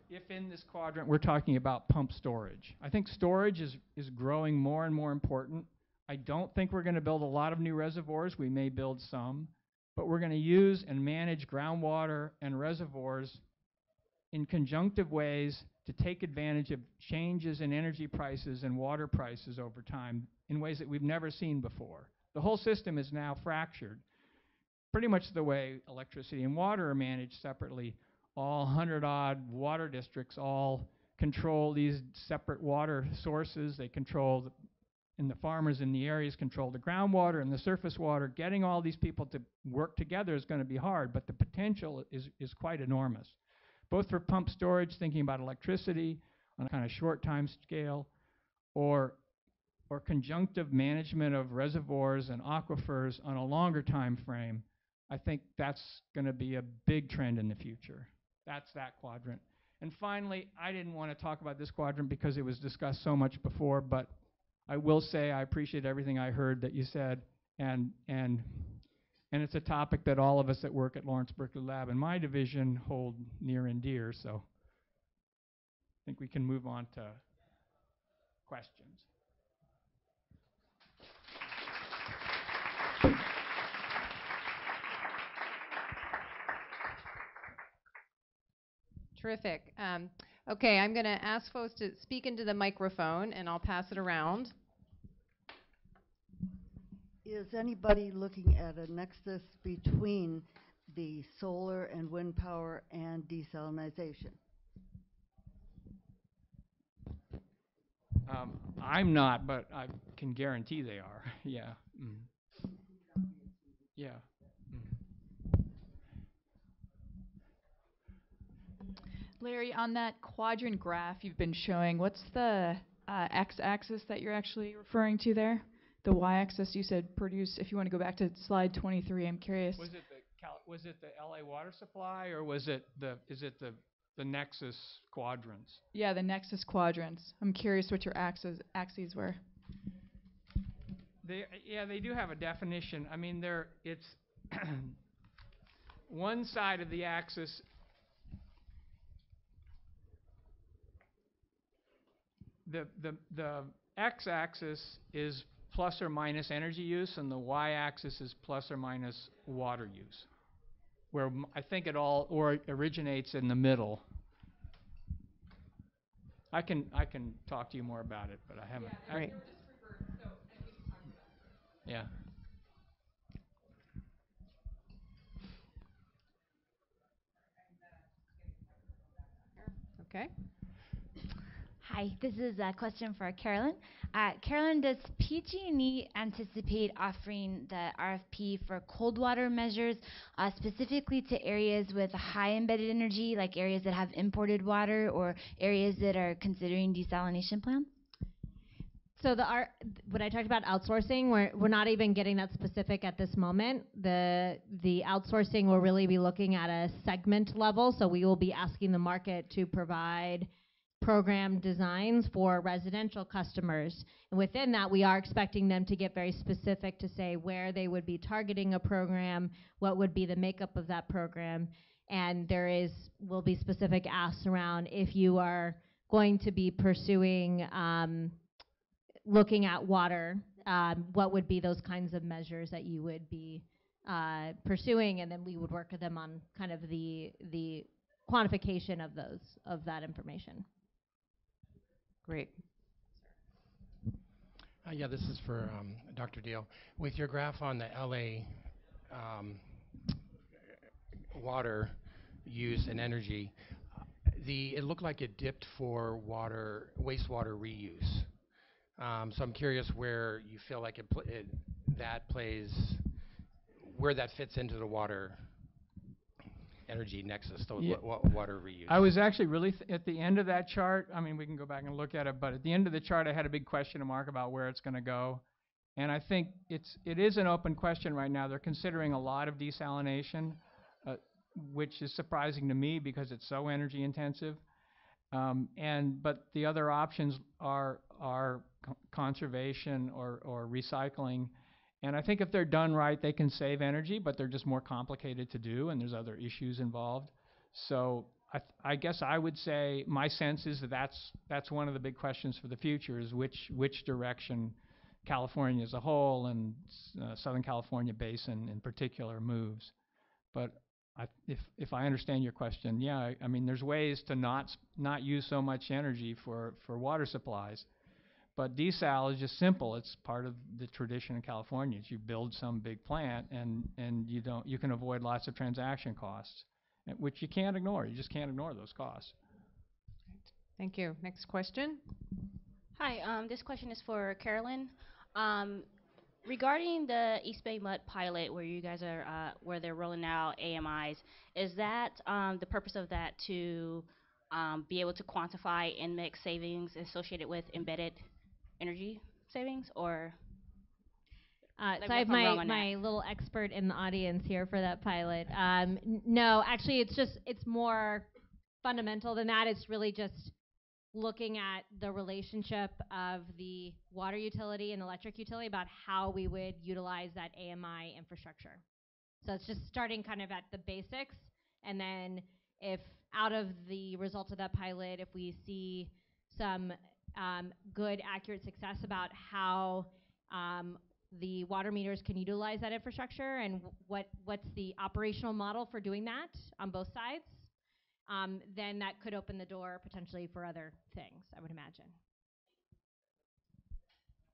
If in this quadrant we're talking about pump storage. I think storage is growing more and more important. I don't think we're going to build a lot of new reservoirs. We may build some. But we're going to use and manage groundwater and reservoirs in conjunctive ways to take advantage of changes in energy prices and water prices over time in ways that we've never seen before. The whole system is now fractured, pretty much the way electricity and water are managed separately. All 100-odd water districts all control these separate water sources. They control and the farmers in the areas control the groundwater and the surface water. Getting all these people to work together is going to be hard, but the potential is quite enormous, both for pump storage, thinking about electricity on a kind of short time scale, or conjunctive management of reservoirs and aquifers on a longer time frame. I think that's going to be a big trend in the future. That's that quadrant. And finally, I didn't want to talk about this quadrant because it was discussed so much before, but I will say I appreciate everything I heard that you said, and it's a topic that all of us that work at Lawrence Berkeley Lab in my division hold near and dear, so I think we can move on to questions. Terrific. Okay, I'm going to ask folks to speak into the microphone, and I'll pass it around. Is anybody looking at a nexus between the solar and wind power and desalinization? I'm not, but I can guarantee they are. Yeah. Yeah. Larry, on that quadrant graph you've been showing, what's the x-axis that you're actually referring to there? The y-axis you said produce. If you want to go back to slide 23, I'm curious. Was it the LA water supply, or is it the Nexus quadrants? Yeah, the Nexus quadrants. I'm curious what your axes were. They do have a definition. I mean, it's one side of the axis. The x-axis is plus or minus energy use, and the y-axis is plus or minus water use, where I think it all originates in the middle. I can talk to you more about it, but I haven't. Yeah, right. Yeah. Okay. Hi, Hi, this is a question for Carolyn. Carolyn, does PG&E anticipate offering the RFP for cold water measures specifically to areas with high embedded energy, like areas that have imported water or areas that are considering desalination plants? So when I talked about outsourcing, we're not even getting that specific at this moment. The outsourcing will really be looking at a segment level. So we will be asking the market to provide program designs for residential customers. And within that, we are expecting them to get very specific to say where they would be targeting a program, what would be the makeup of that program. And will be specific asks around if you are going to be pursuing looking at water, what would be those kinds of measures that you would be pursuing, and then we would work with them on kind of the quantification of that information. Great. Yeah, this is for Dr. Deal. With your graph on the LA water use and energy, it looked like it dipped for wastewater reuse. So I'm curious where you feel like where that fits into the water energy nexus, the water reuse. I was actually really at the end of that chart. I mean, we can go back and look at it, but at the end of the chart, I had a big question mark about where it's going to go. And I think it is an open question right now. They're considering a lot of desalination, which is surprising to me because it's so energy intensive. But the other options are conservation or recycling. And I think if they're done right, they can save energy, but they're just more complicated to do, and there's other issues involved. So I guess I would say my sense is that's one of the big questions for the future is which direction California as a whole and Southern California basin in particular moves. But if I understand your question, yeah, I mean there's ways to not use so much energy for water supplies. But desal is just simple. It's part of the tradition in California. You build some big plant and you can avoid lots of transaction costs, which you can't ignore. You just can't ignore those costs. Thank you. Next question. Hi, this question is for Carolyn. Regarding the East Bay Mud pilot, where you guys are, where they're rolling out AMIs, is that the purpose of that to be able to quantify index savings associated with embedded energy savings, or? So I have my little expert in the audience here for that pilot. No, actually, it's more fundamental than that. It's really just looking at the relationship of the water utility and electric utility about how we would utilize that AMI infrastructure. So it's just starting kind of at the basics, and then if out of the results of that pilot, if we see some good, accurate success about how the water meters can utilize that infrastructure and what's the operational model for doing that on both sides, then that could open the door potentially for other things, I would imagine.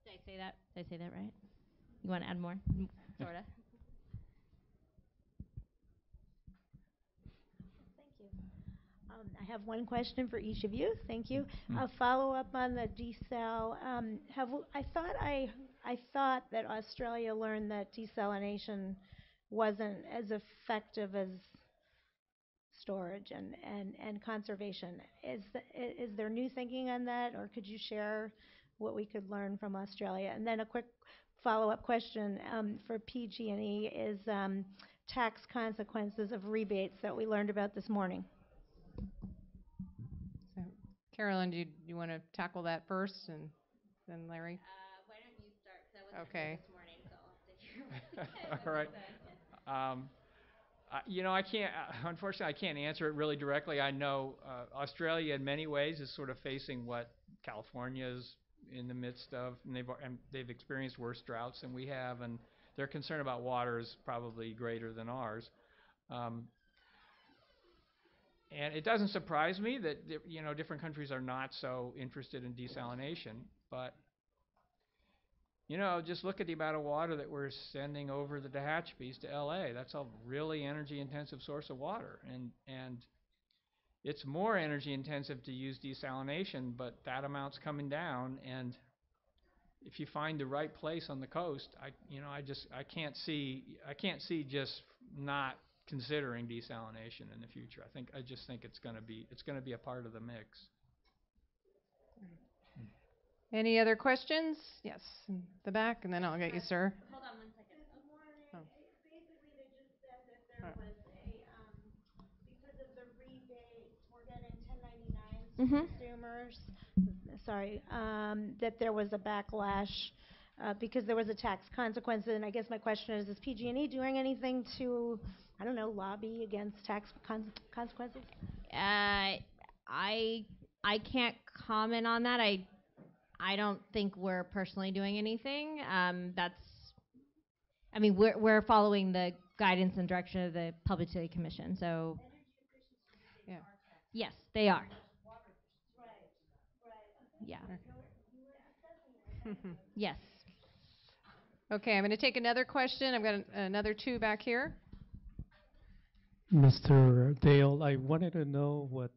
Did I say that? Did I say that right? You want to add more? Sort of. I have one question for each of you. Thank you. A follow-up on the desal. I thought that Australia learned that desalination wasn't as effective as storage and conservation. Is there new thinking on that, or could you share what we could learn from Australia? And then a quick follow-up question for PG&E is tax consequences of rebates that we learned about this morning. So, Carolyn, do you want to tackle that first, and then Larry? Why don't you start? Because I wasn't here this morning, so I'll have to hear All right. I can't. Unfortunately, I can't answer it really directly. I know Australia, in many ways, is sort of facing what California is in the midst of, and they've experienced worse droughts than we have, and their concern about water is probably greater than ours. And it doesn't surprise me that different countries are not so interested in desalination, but just look at the amount of water that we're sending over the Tehachapi's to LA. That's a really energy-intensive source of water, and it's more energy intensive to use desalination, but that amount's coming down. And if you find the right place on the coast, I can't see just not considering desalination in the future. I just think it's going to be a part of the mix. Any other questions? Yes, in the back, and then I'll get you, sir. Hold on 1 second. Oh. Basically, they just said that there was because of the rebate, we're getting 1099s to consumers. Sorry, that there was a backlash because there was a tax consequence. And I guess my question is PG&E doing anything to, I don't know, lobby against tax consequences? I can't comment on that. I don't think we're personally doing anything. We're following the guidance and direction of the Public Utility Commission. So, yeah. Yes, they are. Yeah. Yes. Okay, I'm going to take another question. I've got another 2 back here. Mr. Dale, I wanted to know what's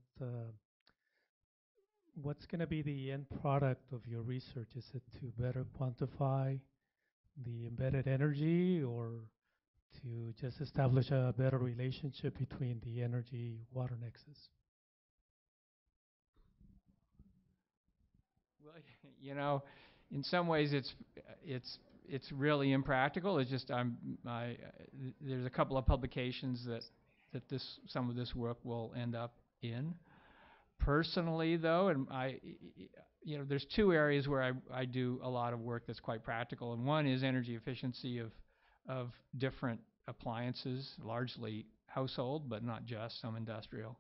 going to be the end product of your research. Is it to better quantify the embedded energy, or to just establish a better relationship between the energy-water nexus? Well, in some ways it's really impractical. It's just there's a couple of publications that some of this work will end up in. Personally, though, and there's 2 areas where I do a lot of work that's quite practical, and one is energy efficiency of different appliances, largely household, but not just, some industrial.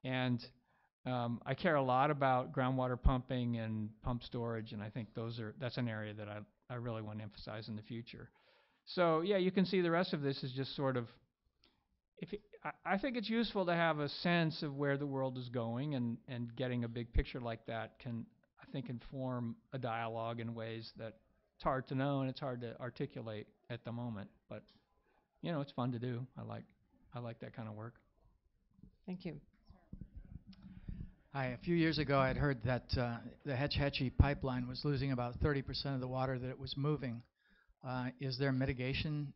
And I care a lot about groundwater pumping and pump storage, and I think that's an area that I really want to emphasize in the future. So yeah, you can see the rest of this is just sort of, I think it's useful to have a sense of where the world is going, and getting a big picture like that can, I think, inform a dialogue in ways that it's hard to know and it's hard to articulate at the moment. But it's fun to do. I like that kind of work. Thank you. Hi. A few years ago, I'd heard that the Hetch Hetchy pipeline was losing about 30% of the water that it was moving. Is there mitigation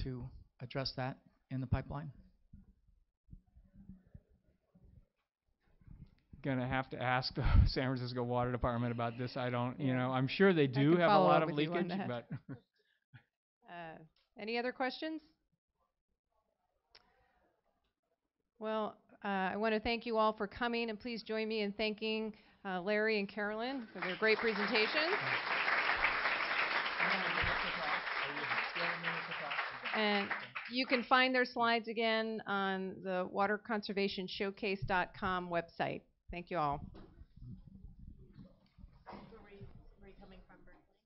to address that in the pipeline? Going to have to ask the San Francisco Water Department about this. I don't, I'm sure they do have a lot of leakage, but. Any other questions? Well, I want to thank you all for coming, and please join me in thanking Larry and Carolyn for their great presentations. And you can find their slides again on the waterconservationshowcase.com website. Thank you all. Were you coming from Berkeley?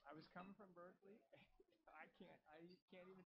I was coming from Berkeley. I can't even